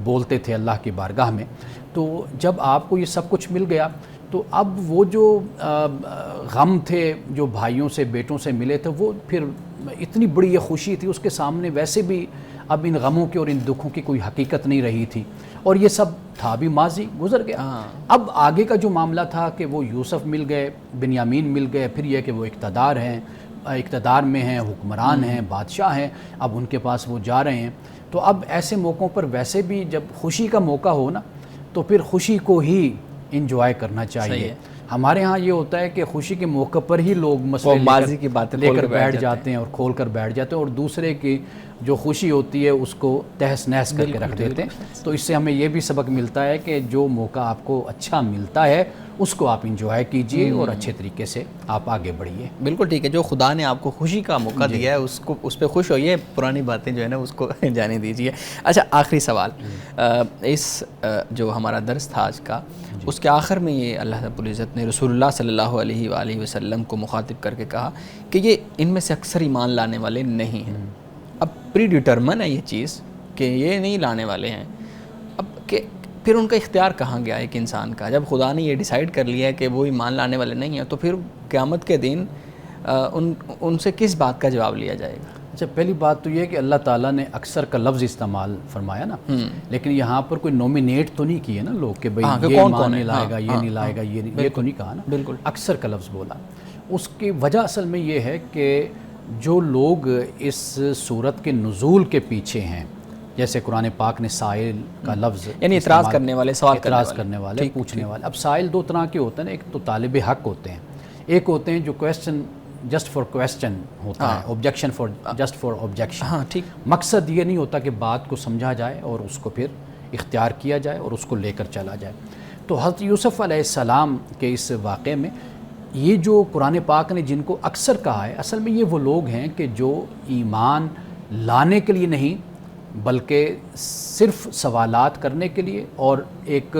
بولتے تھے اللہ کی بارگاہ میں، تو جب آپ کو یہ سب کچھ مل گیا تو اب وہ جو غم تھے جو بھائیوں سے بیٹوں سے ملے تھے، وہ پھر اتنی بڑی یہ خوشی تھی، اس کے سامنے ویسے بھی اب ان غموں کی اور ان دکھوں کی کوئی حقیقت نہیں رہی تھی، اور یہ سب تھا بھی ماضی، گزر گیا۔ اب آگے کا جو معاملہ تھا کہ وہ یوسف مل گئے، بنیامین مل گئے، پھر یہ کہ وہ اقتدار میں ہیں، حکمران ہیں، بادشاہ ہیں، اب ان کے پاس وہ جا رہے ہیں، تو اب ایسے موقعوں پر ویسے بھی جب خوشی کا موقع ہو نا تو پھر خوشی کو ہی انجوائے کرنا چاہیے۔ ہمارے ہاں یہ ہوتا ہے کہ خوشی کے موقع پر ہی لوگ مسئلے ماضی کی باتیں لے کر بیٹھ جاتے ہیں اور کھول کر بیٹھ جاتے ہیں، اور دوسرے کی جو خوشی ہوتی ہے اس کو تہس نہس کر کے رکھ دیتے ہیں۔ تو اس سے ہمیں یہ بھی سبق ملتا ہے کہ جو موقع آپ کو اچھا ملتا ہے اس کو آپ انجوائے کیجئے اور اچھے طریقے سے آپ آگے بڑھیے۔ بالکل ٹھیک ہے، جو خدا نے آپ کو خوشی کا موقع دیا ہے اس پہ خوش ہوئیے، پرانی باتیں جو ہے نا اس کو جانے دیجیے۔ اچھا، آخری سوال، اس جو ہمارا درس تھا آج کا، اس کے آخر میں یہ اللہ رب العزت نے رسول اللہ صلی اللہ علیہ وآلہ وسلم کو مخاطب کر کے کہا کہ یہ ان میں سے اکثر ایمان لانے والے نہیں ہیں۔ اب پری ڈیٹرمن ہے یہ چیز کہ یہ نہیں لانے والے ہیں، اب کہ پھر ان کا اختیار کہاں گیا ایک انسان کا؟ جب خدا نے یہ ڈیسائیڈ کر لیا ہے کہ وہ ایمان لانے والے نہیں ہیں، تو پھر قیامت کے دن ان سے کس بات کا جواب لیا جائے گا؟ اچھا، پہلی بات تو یہ کہ اللہ تعالیٰ نے اکثر کا لفظ استعمال فرمایا نا، لیکن یہاں پر کوئی نومینیٹ تو نہیں کیے نا لوگ کہ بھئی یہ ایمان نہیں لائے گا، یہ نہیں لائے گا، یہ تو نہیں کہا نا، بالکل اکثر کا لفظ بولا۔ اس کی وجہ اصل میں یہ ہے کہ جو لوگ اس صورت کے نزول کے پیچھے ہیں، جیسے قرآن پاک نے سائل کا لفظ، یعنی اعتراض کرنے والے، سوال کرنے والے، پوچھنے والے۔ اب سائل دو طرح کے ہوتے ہیں، ایک تو طالب حق ہوتے ہیں، ایک ہوتے ہیں جو کویسچن جسٹ فار کویسچن ہوتا ہے، objection for just for objection. ہاں ٹھیک، مقصد یہ نہیں ہوتا کہ بات کو سمجھا جائے اور اس کو پھر اختیار کیا جائے اور اس کو لے کر چلا جائے۔ تو حضرت یوسف علیہ السلام کے اس واقعے میں یہ جو قرآن پاک نے جن کو اکثر کہا ہے، اصل میں یہ وہ لوگ ہیں کہ جو ایمان لانے کے لیے نہیں بلکہ صرف سوالات کرنے کے لیے، اور ایک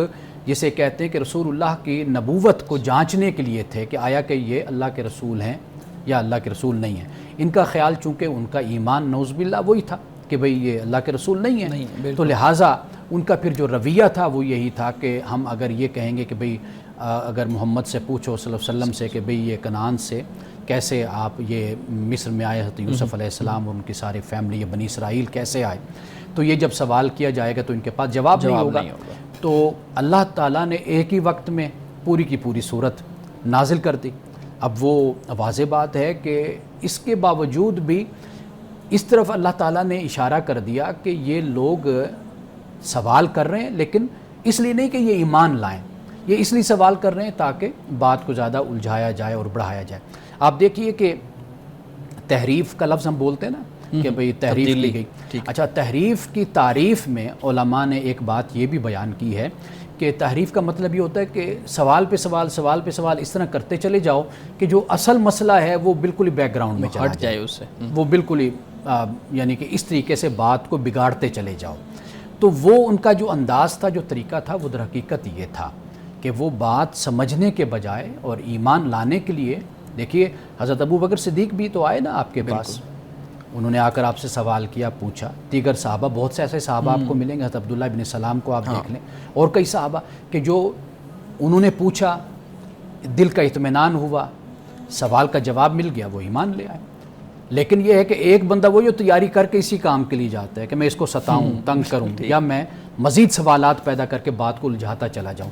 جسے کہتے ہیں کہ رسول اللہ کی نبوت کو جانچنے کے لیے تھے کہ آیا کہ یہ اللہ کے رسول ہیں یا اللہ کے رسول نہیں ہیں۔ ان کا خیال چونکہ ان کا ایمان نعوذ باللہ وہی تھا کہ بھئی یہ اللہ کے رسول نہیں ہیں، تو لہٰذا ان کا پھر جو رویہ تھا وہ یہی تھا کہ ہم اگر یہ کہیں گے کہ بھئی اگر محمد سے پوچھو صلی اللہ علیہ وسلم سے کہ بھئی یہ کنعان سے کیسے آپ یہ مصر میں آئے، حضرت یوسف علیہ السلام اور ان کی ساری فیملی یا بنی اسرائیل کیسے آئے، تو یہ جب سوال کیا جائے گا تو ان کے پاس جواب نہیں ہوگا۔ تو اللہ تعالیٰ نے ایک ہی وقت میں پوری کی پوری صورت نازل کر دی۔ اب وہ واضح بات ہے کہ اس کے باوجود بھی اس طرف اللہ تعالیٰ نے اشارہ کر دیا کہ یہ لوگ سوال کر رہے ہیں، لیکن اس لیے نہیں کہ یہ ایمان لائیں، یہ اس لیے سوال کر رہے ہیں تاکہ بات کو زیادہ الجھایا جائے اور بڑھایا جائے۔ آپ دیکھیے کہ تحریف کا لفظ ہم بولتے ہیں نا کہ بھئی تحریف کی گئی۔ اچھا، تحریف کی تعریف میں علماء نے ایک بات یہ بھی بیان کی ہے کہ تحریف کا مطلب یہ ہوتا ہے کہ سوال پہ سوال اس طرح کرتے چلے جاؤ کہ جو اصل مسئلہ ہے وہ بالکل ہی بیک گراؤنڈ میں چلا جائے، اس سے وہ بالکل ہی یعنی کہ اس طریقے سے بات کو بگاڑتے چلے جاؤ۔ تو وہ ان کا جو انداز تھا، جو طریقہ تھا، وہ در حقیقت یہ تھا کہ وہ بات سمجھنے کے بجائے اور ایمان لانے کے لیے، دیکھیے حضرت ابو بکر صدیق بھی تو آئے نا آپ کے پاس، انہوں نے آ کر آپ سے سوال کیا، پوچھا۔ دیگر صحابہ، بہت سے ایسے صحابہ آپ کو ملیں گے، حضرت عبداللہ بن سلام کو آپ دیکھ لیں، اور کئی صحابہ کہ جو انہوں نے پوچھا، دل کا اطمینان ہوا، سوال کا جواب مل گیا، وہ ایمان لے آئے۔ لیکن یہ ہے کہ ایک بندہ وہ جو تیاری کر کے اسی کام کے لیے جاتا ہے کہ میں اس کو ستاؤں، تنگ کروں، یا میں مزید سوالات پیدا کر کے بات کو الجھاتا چلا جاؤں،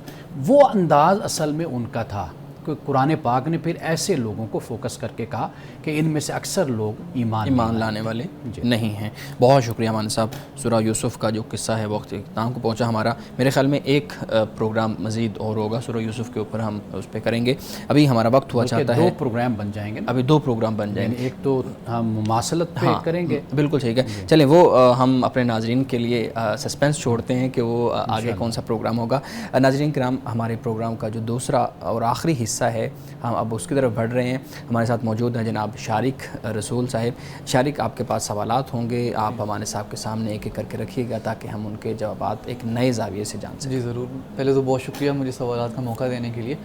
وہ انداز اصل میں ان کا تھا کہ قرآن پاک نے پھر ایسے لوگوں کو فوکس کر کے کہا کہ ان میں سے اکثر لوگ ایمان لانے والے نہیں ہیں۔ بہت شکریہ مان صاحب۔ سورہ یوسف کا جو قصہ ہے وقت اختتام کو پہنچا ہمارا، میرے خیال میں ایک پروگرام مزید اور ہوگا سورہ یوسف کے اوپر، ہم اس پہ کریں گے۔ ابھی ہمارا وقت ہوا چاہتا ہے، 2 پروگرام بن جائیں گے، ابھی 2 پروگرام بن جائیں گے، ایک تو ہم مماثلت پہ کریں گے، بالکل ٹھیک ہے۔ چلیں وہ ہم اپنے ناظرین کے لیے سسپینس چھوڑتے ہیں کہ وہ آگے کون سا پروگرام ہوگا۔ ناظرین کرام، ہمارے پروگرام کا جو دوسرا اور آخری حصہ ہے ہم اب اس کی طرف بڑھ رہے ہیں۔ ہمارے ساتھ موجود ہیں جناب شارق رسول صاحب۔ شارق، آپ کے پاس سوالات ہوں گے، آپ ہمارے صاحب کے سامنے ایک ایک کر کے رکھیے گا تاکہ ہم ان کے جوابات ایک نئے زاویے سے جان سکیں۔ جی ضرور، پہلے تو بہت شکریہ مجھے سوالات کا موقع دینے کے لیے۔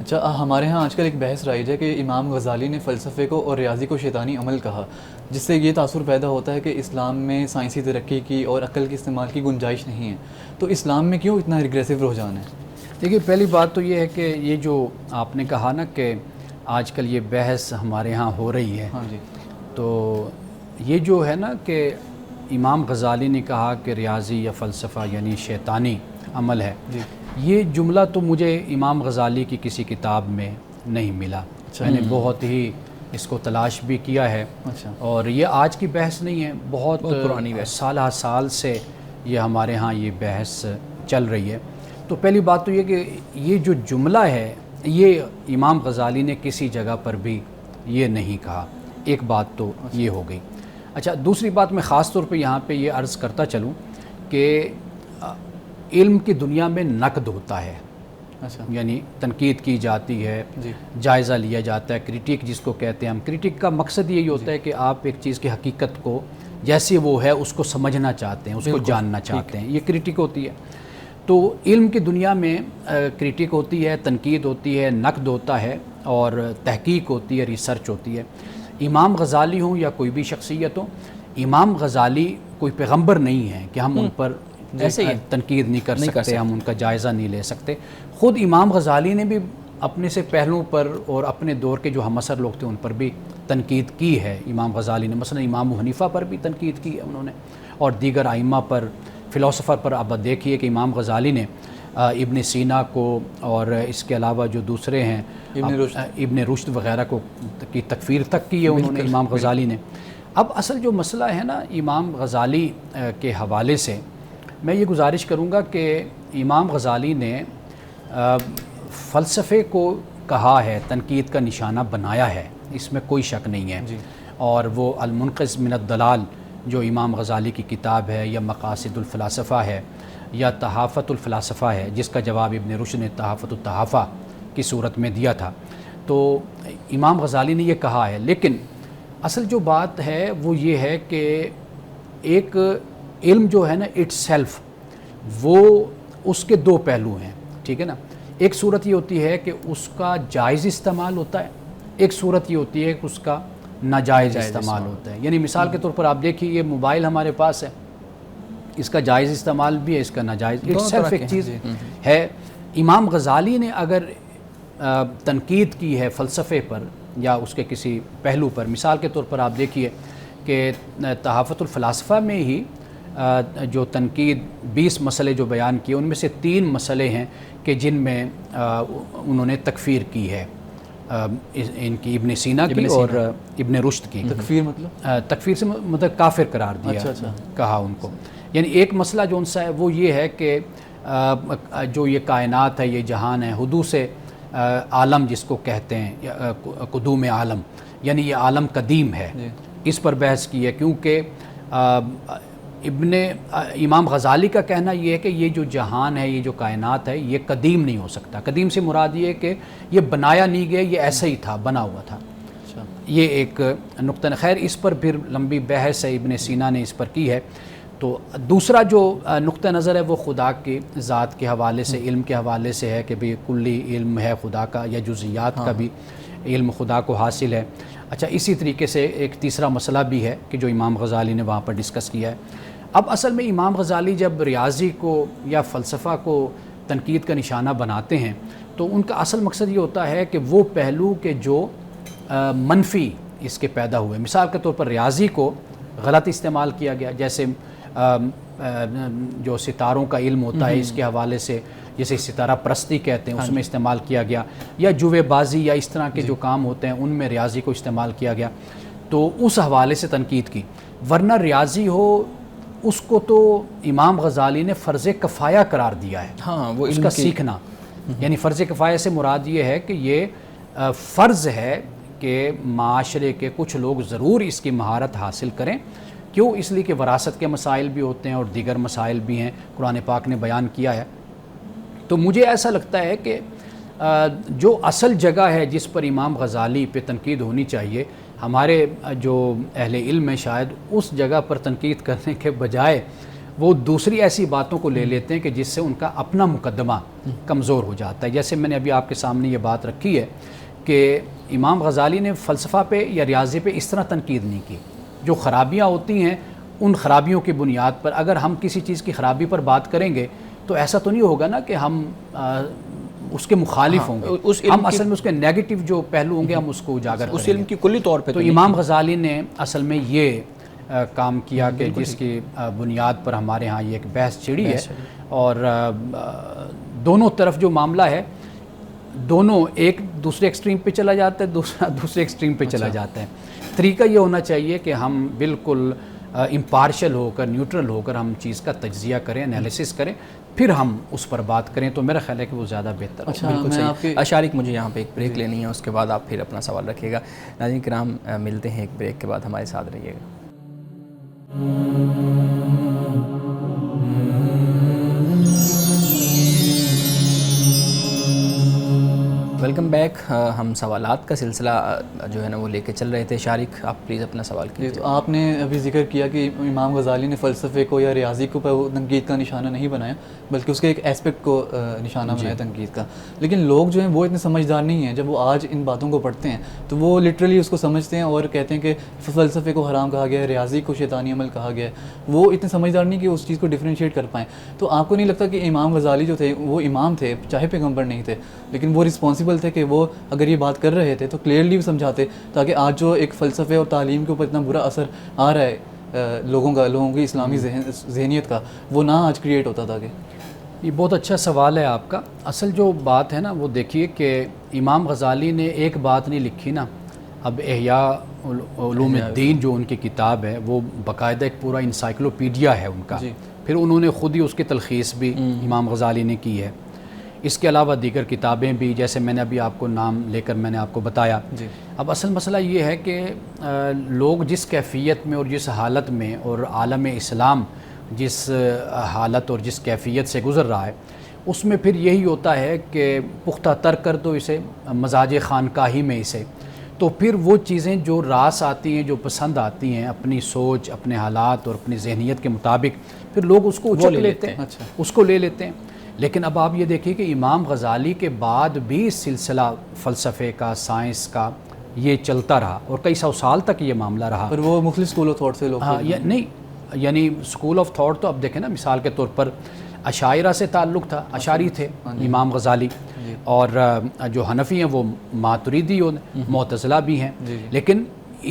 اچھا، ہمارے ہاں آج کل ایک بحث رائج ہے کہ امام غزالی نے فلسفے کو اور ریاضی کو شیطانی عمل کہا، جس سے یہ تاثر پیدا ہوتا ہے کہ اسلام میں سائنسی ترقی کی اور عقل کے استعمال کی گنجائش نہیں ہے، تو اسلام میں کیوں اتنا ریگریسو رجحان ہے؟ دیکھیے، پہلی بات تو یہ ہے کہ یہ جو آپ نے کہا نا کہ آج کل یہ بحث ہمارے ہاں ہو رہی ہے، ہاں جی، تو یہ جو ہے نا کہ امام غزالی نے کہا کہ ریاضی یا فلسفہ یعنی شیطانی عمل ہے، جی، یہ جملہ تو مجھے امام غزالی کی کسی کتاب میں نہیں ملا۔ میں نے بہت ہی اس کو تلاش بھی کیا ہے، اچھا، اور یہ آج کی بحث نہیں ہے، بہت پرانی بحث، سالہ سال سے یہ ہمارے ہاں یہ بحث چل رہی ہے۔ تو پہلی بات تو یہ کہ یہ جو جملہ ہے یہ امام غزالی نے کسی جگہ پر بھی یہ نہیں کہا، ایک بات تو یہ ہو گئی۔ اچھا، دوسری بات میں خاص طور پہ یہاں پہ یہ عرض کرتا چلوں کہ علم کی دنیا میں نقد ہوتا ہے، اچھا، یعنی تنقید کی جاتی ہے، جی، جائزہ لیا جاتا ہے، کرٹیک جس کو کہتے ہیں ہم۔ کرٹیک کا مقصد یہی ہوتا ہے کہ آپ ایک چیز کی حقیقت کو جیسے وہ ہے اس کو سمجھنا چاہتے ہیں، اس کو جاننا چاہتے ہیں، یہ کرٹیک ہوتی ہے۔ تو علم کی دنیا میں کرٹیک ہوتی ہے، تنقید ہوتی ہے، نقد ہوتا ہے، اور تحقیق ہوتی ہے، ریسرچ ہوتی ہے۔ امام غزالی ہوں یا کوئی بھی شخصیت ہو، امام غزالی کوئی پیغمبر نہیں ہے کہ ہم ان پر ایسے تنقید نہیں کر سکتے، ہم ان کا جائزہ نہیں لے سکتے۔ خود امام غزالی نے بھی اپنے سے پہلوؤں پر اور اپنے دور کے جو ہم عصر لوگ تھے ان پر بھی تنقید کی ہے امام غزالی نے، مثلا امام حنیفہ پر بھی تنقید کی ہے انہوں نے، اور دیگر ائمہ پر، فلاسفر پر۔ آپ دیکھیے کہ امام غزالی نے ابن سینا کو اور اس کے علاوہ جو دوسرے ہیں ابن رشد وغیرہ کو کی تکفیر تک کی ہے انہوں نے، امام غزالی نے۔ اب اصل جو مسئلہ ہے نا امام غزالی کے حوالے سے، میں یہ گزارش کروں گا کہ امام غزالی نے فلسفے کو کہا ہے، تنقید کا نشانہ بنایا ہے، اس میں کوئی شک نہیں ہے، اور وہ المنقذ من الضلال جو امام غزالی کی کتاب ہے، یا مقاصد الفلاسفہ ہے، یا تحافت الفلاسفہ ہے، جس کا جواب ابن رشد نے تحافت التحافہ کی صورت میں دیا تھا، تو امام غزالی نے یہ کہا ہے۔ لیکن اصل جو بات ہے وہ یہ ہے کہ ایک علم جو ہے نا اٹ سیلف، وہ اس کے 2 پہلو ہیں، ٹھیک ہے نا۔ ایک صورت یہ ہوتی ہے کہ اس کا جائز استعمال ہوتا ہے، ایک صورت یہ ہوتی ہے کہ اس کا ناجائز استعمال ہوتا ہے۔ یعنی مثال کے طور پر آپ دیکھیے یہ موبائل ہمارے پاس ہے، اس کا جائز استعمال بھی ہے، اس کا ناجائز، اٹ سیلف ایک چیز ہے۔ امام غزالی نے اگر تنقید کی ہے فلسفے پر یا اس کے کسی پہلو پر، مثال کے طور پر آپ دیکھیے کہ تحافت الفلاسفہ میں ہی جو تنقید 20 مسئلے جو بیان کیے، ان میں سے 3 مسئلے ہیں کہ جن میں انہوں نے تکفیر کی ہے، ان کی ابن سینا کی اور ابن رشد کی۔ تکفیر مطلب؟ تکفیر سے مطلب کافر قرار دیا، کہا ان کو۔ یعنی ایک مسئلہ جو ان سے ہے وہ یہ ہے کہ جو یہ کائنات ہے، یہ جہان ہے، حدوث عالم جس کو کہتے ہیں، قدوم عالم، یعنی یہ عالم قدیم ہے، اس پر بحث کی ہے، کیونکہ امام غزالی کا کہنا یہ ہے کہ یہ جو جہان ہے، یہ جو کائنات ہے، یہ قدیم نہیں ہو سکتا۔ قدیم سے مراد یہ ہے کہ یہ بنایا نہیں گیا، یہ ایسا ہی تھا، بنا ہوا تھا۔ یہ ایک نقطہ، خیر اس پر پھر لمبی بحث ہے، ابن سینا نے اس پر کی ہے۔ تو دوسرا جو نقطہ نظر ہے وہ خدا کی ذات کے حوالے سے، علم کے حوالے سے ہے کہ بھی کلی علم ہے خدا کا، یا جزیات کا بھی علم خدا کو حاصل ہے۔ اچھا، اسی طریقے سے ایک تیسرا مسئلہ بھی ہے کہ جو امام غزالی نے وہاں پر ڈسکس کیا ہے۔ اب اصل میں امام غزالی جب ریاضی کو یا فلسفہ کو تنقید کا نشانہ بناتے ہیں تو ان کا اصل مقصد یہ ہوتا ہے کہ وہ پہلو کے جو منفی اس کے پیدا ہوئے، مثال کے طور پر ریاضی کو غلط استعمال کیا گیا، جیسے جو ستاروں کا علم ہوتا ہے اس کے حوالے سے جسے ستارہ پرستی کہتے ہیں اس میں استعمال کیا گیا، یا جوے بازی یا اس طرح کے جو کام ہوتے ہیں ان میں ریاضی کو استعمال کیا گیا، تو اس حوالے سے تنقید کی۔ ورنہ ریاضی ہو اس کو تو امام غزالی نے فرض کفایہ قرار دیا ہے، ہاں وہ اس کا سیکھنا، یعنی فرض کفایہ سے مراد یہ ہے کہ یہ فرض ہے کہ معاشرے کے کچھ لوگ ضرور اس کی مہارت حاصل کریں۔ کیوں؟ اس لیے کہ وراثت کے مسائل بھی ہوتے ہیں اور دیگر مسائل بھی ہیں، قرآن پاک نے بیان کیا ہے۔ تو مجھے ایسا لگتا ہے کہ جو اصل جگہ ہے جس پر امام غزالی پہ تنقید ہونی چاہیے، ہمارے جو اہل علم ہیں شاید اس جگہ پر تنقید کرنے کے بجائے وہ دوسری ایسی باتوں کو لے لیتے ہیں کہ جس سے ان کا اپنا مقدمہ کمزور ہو جاتا ہے۔ جیسے میں نے ابھی آپ کے سامنے یہ بات رکھی ہے کہ امام غزالی نے فلسفہ پہ یا ریاضی پہ اس طرح تنقید نہیں کی۔ جو خرابیاں ہوتی ہیں ان خرابیوں کی بنیاد پر اگر ہم کسی چیز کی خرابی پر بات کریں گے تو ایسا تو نہیں ہوگا نا کہ ہم اس کے مخالف ہوں گے، ہم اصل میں اس کے نیگیٹو جو پہلو ہوں گے ہم اس کو اجاگر کریں گے۔ اس علم کی کلی طور پہ تو امام غزالی نے اصل میں یہ کام کیا کہ جس کی بنیاد پر ہمارے ہاں یہ ایک بحث چھڑی ہے، اور دونوں طرف جو معاملہ ہے دونوں ایک دوسرے ایکسٹریم پہ چلا جاتا ہے، دوسرا دوسرے ایکسٹریم پہ چلا جاتا ہے۔ طریقہ یہ ہونا چاہیے کہ ہم بالکل امپارشل ہو کر، نیوٹرل ہو کر ہم چیز کا تجزیہ کریں، انالیسس کریں، پھر ہم اس پر بات کریں، تو میرا خیال ہے کہ وہ زیادہ بہتر ہے۔ بالکل صحیح۔ شارق مجھے یہاں پہ ایک بریک لینی ہے، اس کے بعد آپ پھر اپنا سوال رکھیے گا۔ ناظرین کرام ملتے ہیں ایک بریک کے بعد، ہمارے ساتھ رہیے گا۔ Welcome back. ہم سوالات کا سلسلہ جو ہے نا وہ لے کے چل رہے تھے۔ شارق آپ پلیز اپنا سوال کیجیے۔ تو آپ نے ابھی ذکر کیا کہ امام غزالی نے فلسفے کو یا ریاضی کو تنقید کا نشانہ نہیں بنایا بلکہ اس کے ایک اسپیکٹ کو نشانہ بنایا تنقید کا، لیکن لوگ جو ہیں وہ اتنے سمجھدار نہیں ہیں۔ جب وہ آج ان باتوں کو پڑھتے ہیں تو وہ لٹرلی اس کو سمجھتے ہیں اور کہتے ہیں کہ فلسفے کو حرام کہا گیا ہے، ریاضی کو شیطانی عمل کہا گیا ہے۔ وہ اتنے سمجھدار نہیں کہ اس چیز کو ڈفرینشیٹ کر پائیں۔ تو آپ کو نہیں لگتا کہ امام غزالی جو تھے وہ امام تھے، چاہے پیغمبر نہیں تھے، لیکن وہ رسپانسبل تھے کہ وہ اگر یہ بات کر رہے تھے تو کلیئرلی سمجھاتے، تاکہ آج جو ایک فلسفے اور تعلیم کے اوپر اتنا برا اثر آ رہا ہے لوگوں کی اسلامی ذہنیت کا، وہ نہ آج کریٹ ہوتا تھا۔ کہ یہ بہت اچھا سوال ہے آپ کا۔ اصل جو بات ہے نا وہ دیکھیے کہ امام غزالی نے ایک بات نہیں لکھی نا، اب احیاء علوم الدین جو ان کی کتاب ہے وہ باقاعدہ ایک پورا انسائکلوپیڈیا ہے ان کا، پھر انہوں نے خود ہی اس کی تلخیص بھی امام غزالی نے کی ہے۔ اس کے علاوہ دیگر کتابیں بھی، جیسے میں نے ابھی آپ کو نام لے کر میں نے آپ کو بتایا۔ اب اصل مسئلہ یہ ہے کہ لوگ جس کیفیت میں اور جس حالت میں، اور عالم اسلام جس حالت اور جس کیفیت سے گزر رہا ہے، اس میں پھر یہی ہوتا ہے کہ پختہ تر کر دو اسے مزاج خانقاہی میں اسے، تو پھر وہ چیزیں جو راس آتی ہیں، جو پسند آتی ہیں اپنی سوچ، اپنے حالات اور اپنی ذہنیت کے مطابق، پھر لوگ اس کو اچک لیتے ہیں، اس کو لے لیتے ہیں۔ لیکن اب آپ یہ دیکھیے کہ امام غزالی کے بعد بھی سلسلہ فلسفے کا، سائنس کا یہ چلتا رہا اور کئی سو سال تک یہ معاملہ رہا۔ پر وہ مختلف اسکول آف تھاٹ سے لوگ نہیں، یعنی اسکول آف تھاٹ تو اب دیکھیں نا، مثال کے طور پر اشاعرہ سے تعلق تھا، اشعری تھے امام غزالی، اور جو حنفی ہیں وہ ماتریدی اور معتزلہ بھی ہیں، لیکن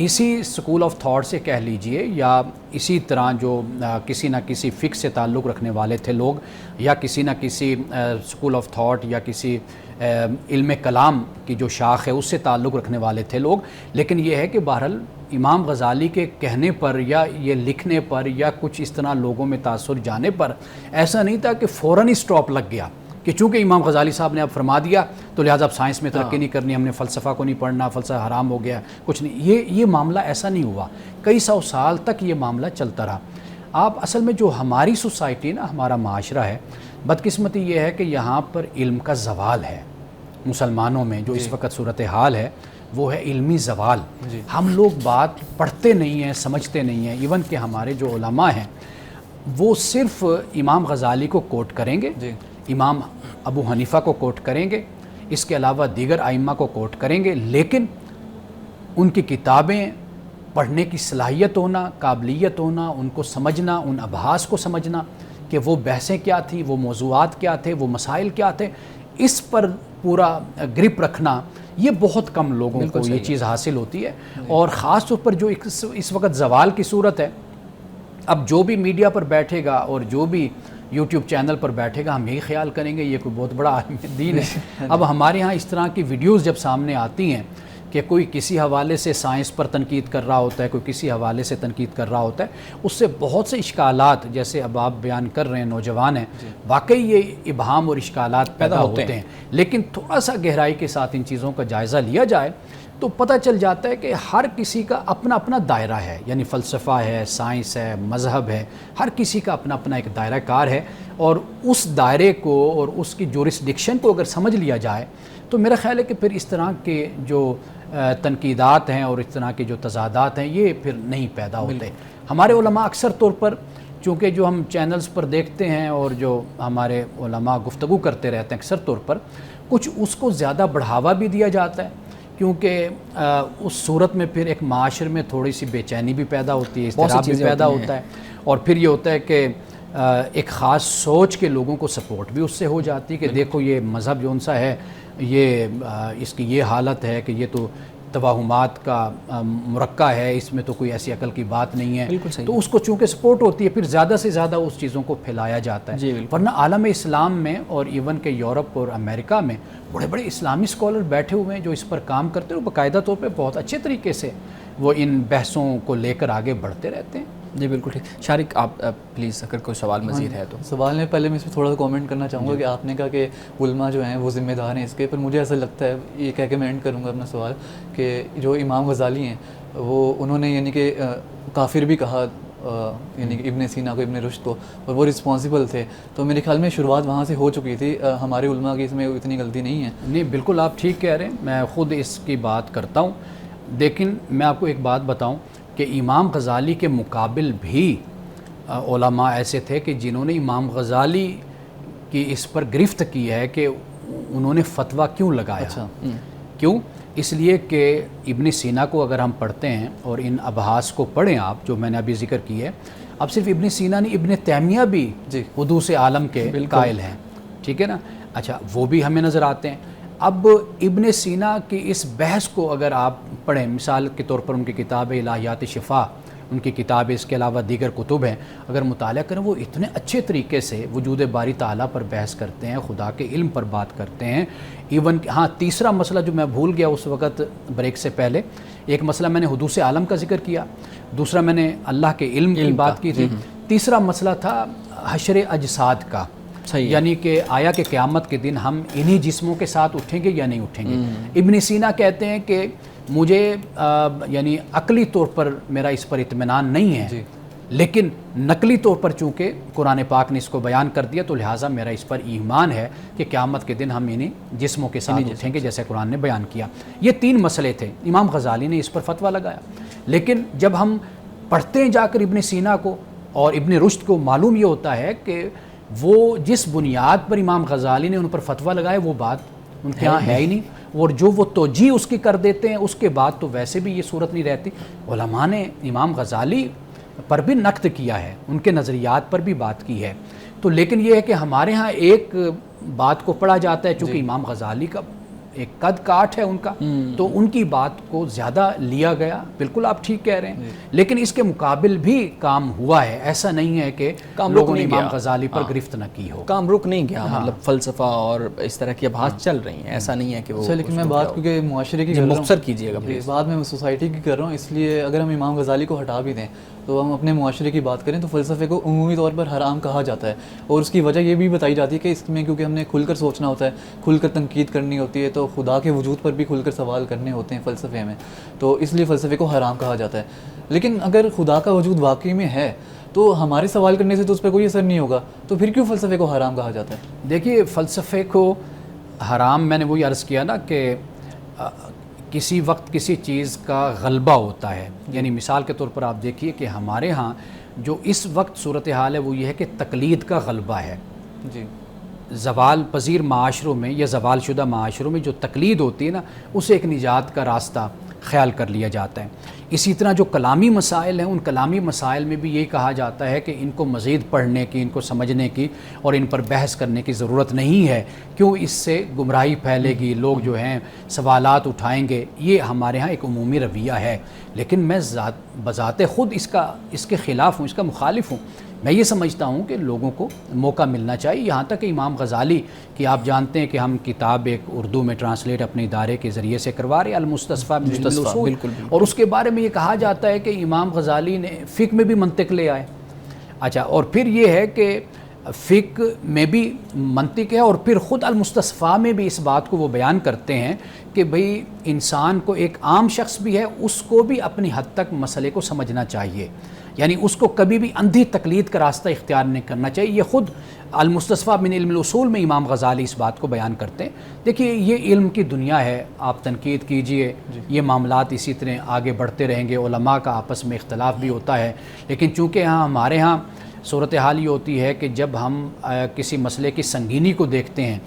اسی اسکول آف تھاٹ سے کہہ لیجئے، یا اسی طرح جو کسی نہ کسی فقہ سے تعلق رکھنے والے تھے لوگ، یا کسی نہ کسی اسکول آف تھاٹ یا کسی علم کلام کی جو شاخ ہے اس سے تعلق رکھنے والے تھے لوگ، لیکن یہ ہے کہ بہرحال امام غزالی کے کہنے پر یا یہ لکھنے پر یا کچھ اس طرح لوگوں میں تاثر جانے پر ایسا نہیں تھا کہ فوراً ہی سٹاپ لگ گیا کہ چونکہ امام غزالی صاحب نے اب فرما دیا تو لہٰذا اب سائنس میں ترقی نہیں کرنی، ہم نے فلسفہ کو نہیں پڑھنا، فلسفہ حرام ہو گیا، کچھ نہیں۔ یہ معاملہ ایسا نہیں ہوا، کئی سو سال تک یہ معاملہ چلتا رہا۔ آپ اصل میں جو ہماری سوسائٹی نا، ہمارا معاشرہ ہے، بدقسمتی یہ ہے کہ یہاں پر علم کا زوال ہے۔ مسلمانوں میں جو اس وقت صورتحال ہے وہ ہے علمی زوال۔ ہم لوگ بات پڑھتے نہیں ہیں، سمجھتے نہیں ہیں، ایون کہ ہمارے جو علماء ہیں وہ صرف امام غزالی کو کوٹ کریں گے، امام ابو حنیفہ کو کوٹ کریں گے، اس کے علاوہ دیگر ائمہ کو کوٹ کریں گے، لیکن ان کی کتابیں پڑھنے کی صلاحیت ہونا، قابلیت ہونا، ان کو سمجھنا، ان ابحاث کو سمجھنا کہ وہ بحثیں کیا تھیں، وہ موضوعات کیا تھے، وہ مسائل کیا تھے، اس پر پورا گرپ رکھنا، یہ بہت کم لوگوں کو یہ چیز حاصل ہوتی ہے۔ اور خاص طور پر جو اس وقت زوال کی صورت ہے، اب جو بھی میڈیا پر بیٹھے گا اور جو بھی یوٹیوب چینل پر بیٹھے گا ہم یہی خیال کریں گے یہ کوئی بہت بڑا عالم دین ہے. اب ہمارے ہاں اس طرح کی ویڈیوز جب سامنے آتی ہیں کہ کوئی کسی حوالے سے سائنس پر تنقید کر رہا ہوتا ہے, کوئی کسی حوالے سے تنقید کر رہا ہوتا ہے, اس سے بہت سے اشکالات جیسے اب آپ بیان کر رہے ہیں نوجوان ہیں, واقعی یہ ابہام اور اشکالات پیدا ہوتے ہیں. لیکن تھوڑا سا گہرائی کے ساتھ ان چیزوں کا جائزہ لیا جائے تو پتہ چل جاتا ہے کہ ہر کسی کا اپنا اپنا دائرہ ہے, یعنی فلسفہ ہے, سائنس ہے, مذہب ہے, ہر کسی کا اپنا اپنا ایک دائرہ کار ہے. اور اس دائرے کو اور اس کی جورسڈکشن کو اگر سمجھ لیا جائے تو میرا خیال ہے کہ پھر اس طرح کے جو تنقیدات ہیں اور اس طرح کے جو تضادات ہیں یہ پھر نہیں پیدا ہوتے. ہمارے علماء اکثر طور پر چونکہ جو ہم چینلز پر دیکھتے ہیں اور جو ہمارے علماء گفتگو کرتے رہتے ہیں اکثر طور پر کچھ اس کو زیادہ بڑھاوا بھی دیا جاتا ہے, کیونکہ اس صورت میں پھر ایک معاشرے میں تھوڑی سی بے چینی بھی پیدا ہوتی ہے, اضطراب بھی پیدا ہوتا ہے, اور پھر یہ ہوتا ہے کہ ایک خاص سوچ کے لوگوں کو سپورٹ بھی اس سے ہو جاتی ہے کہ دیکھو یہ مذہب جو سا ہے یہ اس کی یہ حالت ہے کہ یہ تو توہمات کا مرکہ ہے, اس میں تو کوئی ایسی عقل کی بات نہیں ہے. تو اس کو چونکہ سپورٹ ہوتی ہے پھر زیادہ سے زیادہ اس چیزوں کو پھیلایا جاتا ہے. ورنہ عالم اسلام میں اور ایون کہ یورپ اور امریکہ میں بڑے بڑے اسلامی اسکالر بیٹھے ہوئے ہیں جو اس پر کام کرتے ہیں اور باقاعدہ طور پہ بہت اچھے طریقے سے وہ ان بحثوں کو لے کر آگے بڑھتے رہتے ہیں. جی بالکل ٹھیک. شارق آپ پلیز اگر کوئی سوال مزید ہے تو. سوال میں پہلے میں اس پہ تھوڑا سا کامنٹ کرنا چاہوں گا کہ آپ نے کہا کہ علماء جو ہیں وہ ذمہ دار ہیں اس کے, پر مجھے ایسا لگتا ہے یہ کہہ کے میں اینڈ کروں گا اپنا سوال کہ جو امام غزالی ہیں وہ انہوں نے یعنی کہ کافر بھی کہا یعنی کہ ابن سینا کو, ابن رشد کو, اور وہ رسپانسبل تھے. تو میرے خیال میں شروعات وہاں سے ہو چکی تھی, ہمارے علماء کی اس میں اتنی غلطی نہیں ہے. نہیں بالکل آپ ٹھیک کہہ رہے ہیں, میں خود اس کی بات کرتا ہوں. لیکن میں آپ کو ایک بات بتاؤں کہ امام غزالی کے مقابل بھی علماء ایسے تھے کہ جنہوں نے امام غزالی کی اس پر گرفت کی ہے کہ انہوں نے فتویٰ کیوں لگایا. کیوں؟ اس لیے کہ ابن سینا کو اگر ہم پڑھتے ہیں اور ان ابحاث کو پڑھیں آپ جو میں نے ابھی ذکر کی ہے, اب صرف ابن سینا نہیں ابن تیمیہ بھی حدوث عالم کے قائل ہیں, ٹھیک ہے نا. اچھا وہ بھی ہمیں نظر آتے ہیں. اب ابن سینا کی اس بحث کو اگر آپ پڑھیں, مثال کے طور پر ان کی کتاب الہیات شفا, ان کی کتاب اس کے علاوہ دیگر کتب ہیں, اگر مطالعہ کریں وہ اتنے اچھے طریقے سے وجود باری تعالیٰ پر بحث کرتے ہیں, خدا کے علم پر بات کرتے ہیں. ایون ہاں تیسرا مسئلہ جو میں بھول گیا اس وقت بریک سے پہلے, ایک مسئلہ میں نے حدوث عالم کا ذکر کیا, دوسرا میں نے اللہ کے علم کی بات کی تھی, تیسرا مسئلہ تھا حشر اجساد کا, یعنی کہ آیا کہ قیامت کے دن ہم انہی جسموں کے ساتھ اٹھیں گے یا نہیں اٹھیں گے. ابن سینا کہتے ہیں کہ مجھے یعنی عقلی طور پر میرا اس پر اطمینان نہیں ہے, لیکن نقلی طور پر چونکہ قرآن پاک نے اس کو بیان کر دیا تو لہٰذا میرا اس پر ایمان ہے کہ قیامت کے دن ہم انہی جسموں کے ساتھ اٹھیں گے جیسے قرآن نے بیان کیا. یہ تین مسئلے تھے, امام غزالی نے اس پر فتویٰ لگایا. لیکن جب ہم پڑھتے ہیں جا کر ابن سینا کو اور ابن رشد کو, معلوم یہ ہوتا ہے کہ وہ جس بنیاد پر امام غزالی نے ان پر فتویٰ لگائے وہ بات ان کے یہاں ہے ہی نہیں, اور جو وہ توجیہ اس کی کر دیتے ہیں اس کے بعد تو ویسے بھی یہ صورت نہیں رہتی. علماء نے امام غزالی پر بھی نقد کیا ہے, ان کے نظریات پر بھی بات کی ہے. تو لیکن یہ ہے کہ ہمارے ہاں ایک بات کو پڑھا جاتا ہے چونکہ امام غزالی کا ایک قد کاٹ ہے ان کا, تو ان کی بات کو زیادہ لیا گیا. بالکل آپ ٹھیک کہہ رہے ہیں, لیکن اس کے مقابل بھی کام ہوا ہے. ایسا نہیں ہے کہ لوگوں نے امام غزالی پر گرفت نہ کی ہو, کام رک نہیں گیا. مطلب فلسفہ اور اس طرح کی ابحاث چل رہی ہیں, ایسا نہیں ہے کہ وہ. لیکن میں بات کیونکہ معاشرے کی مختصر کیجیے گا پلیز. بعد میں سوسائٹی کی کر رہا ہوں, اس لیے اگر ہم امام غزالی کو ہٹا بھی دیں تو ہم اپنے معاشرے کی بات کریں تو فلسفے کو عمومی طور پر حرام کہا جاتا ہے, اور اس کی وجہ یہ بھی بتائی جاتی ہے کہ اس میں کیونکہ ہم نے کھل کر سوچنا ہوتا ہے, کھل کر تنقید کرنی ہوتی ہے, تو خدا کے وجود پر بھی کھل کر سوال کرنے ہوتے ہیں فلسفے میں, تو اس لیے فلسفے کو حرام کہا جاتا ہے. لیکن اگر خدا کا وجود واقعی میں ہے تو ہمارے سوال کرنے سے تو اس پہ کوئی اثر نہیں ہوگا, تو پھر کیوں فلسفے کو حرام کہا جاتا ہے؟ دیکھیے فلسفے کو حرام, میں نے وہی عرض کیا نا کہ کسی وقت کسی چیز کا غلبہ ہوتا ہے. یعنی مثال کے طور پر آپ دیکھیے کہ ہمارے ہاں جو اس وقت صورتحال ہے وہ یہ ہے کہ تقلید کا غلبہ ہے. جی, زوال پذیر معاشروں میں یا زوال شدہ معاشروں میں جو تقلید ہوتی ہے نا, اسے ایک نجات کا راستہ خیال کر لیا جاتا ہے. اسی طرح جو کلامی مسائل ہیں, ان کلامی مسائل میں بھی یہی کہا جاتا ہے کہ ان کو مزید پڑھنے کی, ان کو سمجھنے کی اور ان پر بحث کرنے کی ضرورت نہیں ہے, کیوں اس سے گمراہی پھیلے گی, لوگ جو ہیں سوالات اٹھائیں گے. یہ ہمارے ہاں ایک عمومی رویہ ہے, لیکن میں بذات خود اس کے خلاف ہوں, اس کا مخالف ہوں, میں یہ سمجھتا ہوں کہ لوگوں کو موقع ملنا چاہیے. یہاں تک کہ امام غزالی کی آپ جانتے ہیں کہ ہم کتاب ایک اردو میں ٹرانسلیٹ اپنے ادارے کے ذریعے سے کروا رہے ہیں المستصفیٰ من علم الاصول، اور اس کے بارے میں یہ کہا جاتا ہے کہ امام غزالی نے فقہ میں بھی منطق لے آئے. اچھا، اور پھر یہ ہے کہ فقہ میں بھی منطق ہے، اور پھر خود المستصفیٰ میں بھی اس بات کو وہ بیان کرتے ہیں کہ بھئی انسان کو ایک عام شخص بھی ہے، اس کو بھی اپنی حد تک مسئلے کو سمجھنا چاہیے، یعنی اس کو کبھی بھی اندھی تقلید کا راستہ اختیار نہیں کرنا چاہیے. یہ خود المستصفیٰ من علم الاصول میں امام غزالی اس بات کو بیان کرتے ہیں. دیکھیے یہ علم کی دنیا ہے، آپ تنقید کیجئے، یہ معاملات اسی طرح آگے بڑھتے رہیں گے. علماء کا آپس میں اختلاف بھی ہوتا ہے، لیکن چونکہ ہمارے ہاں صورتحال یہ ہوتی ہے کہ جب ہم کسی مسئلے کی سنگینی کو دیکھتے ہیں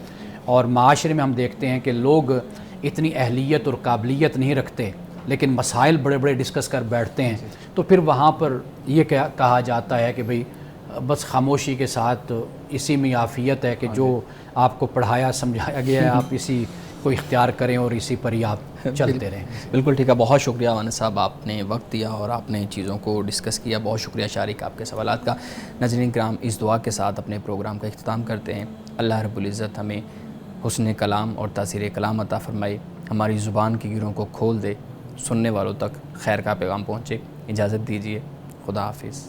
اور معاشرے میں ہم دیکھتے ہیں کہ لوگ اتنی اہلیت اور قابلیت نہیں رکھتے لیکن مسائل بڑے بڑے ڈسکس کر بیٹھتے ہیں، تو پھر وہاں پر یہ کہا جاتا ہے کہ بھئی بس خاموشی کے ساتھ اسی میں عافیت ہے کہ جو آپ کو پڑھایا سمجھایا گیا ہے آپ اسی کو اختیار کریں اور اسی پر ہی آپ چلتے رہیں. بالکل ٹھیک ہے. بہت شکریہ وانس صاحب، آپ نے وقت دیا اور آپ نے چیزوں کو ڈسکس کیا. بہت شکریہ شارک آپ کے سوالات کا. ناظرین کرام، اس دعا کے ساتھ اپنے پروگرام کا اختتام کرتے ہیں. اللہ رب العزت ہمیں حسن کلام اور تاثیر کلام عطا فرمائے، ہماری زبان کی گروں کو کھول دے، سننے والوں تک خیر کا پیغام پہنچے. اجازت دیجیے، خدا حافظ.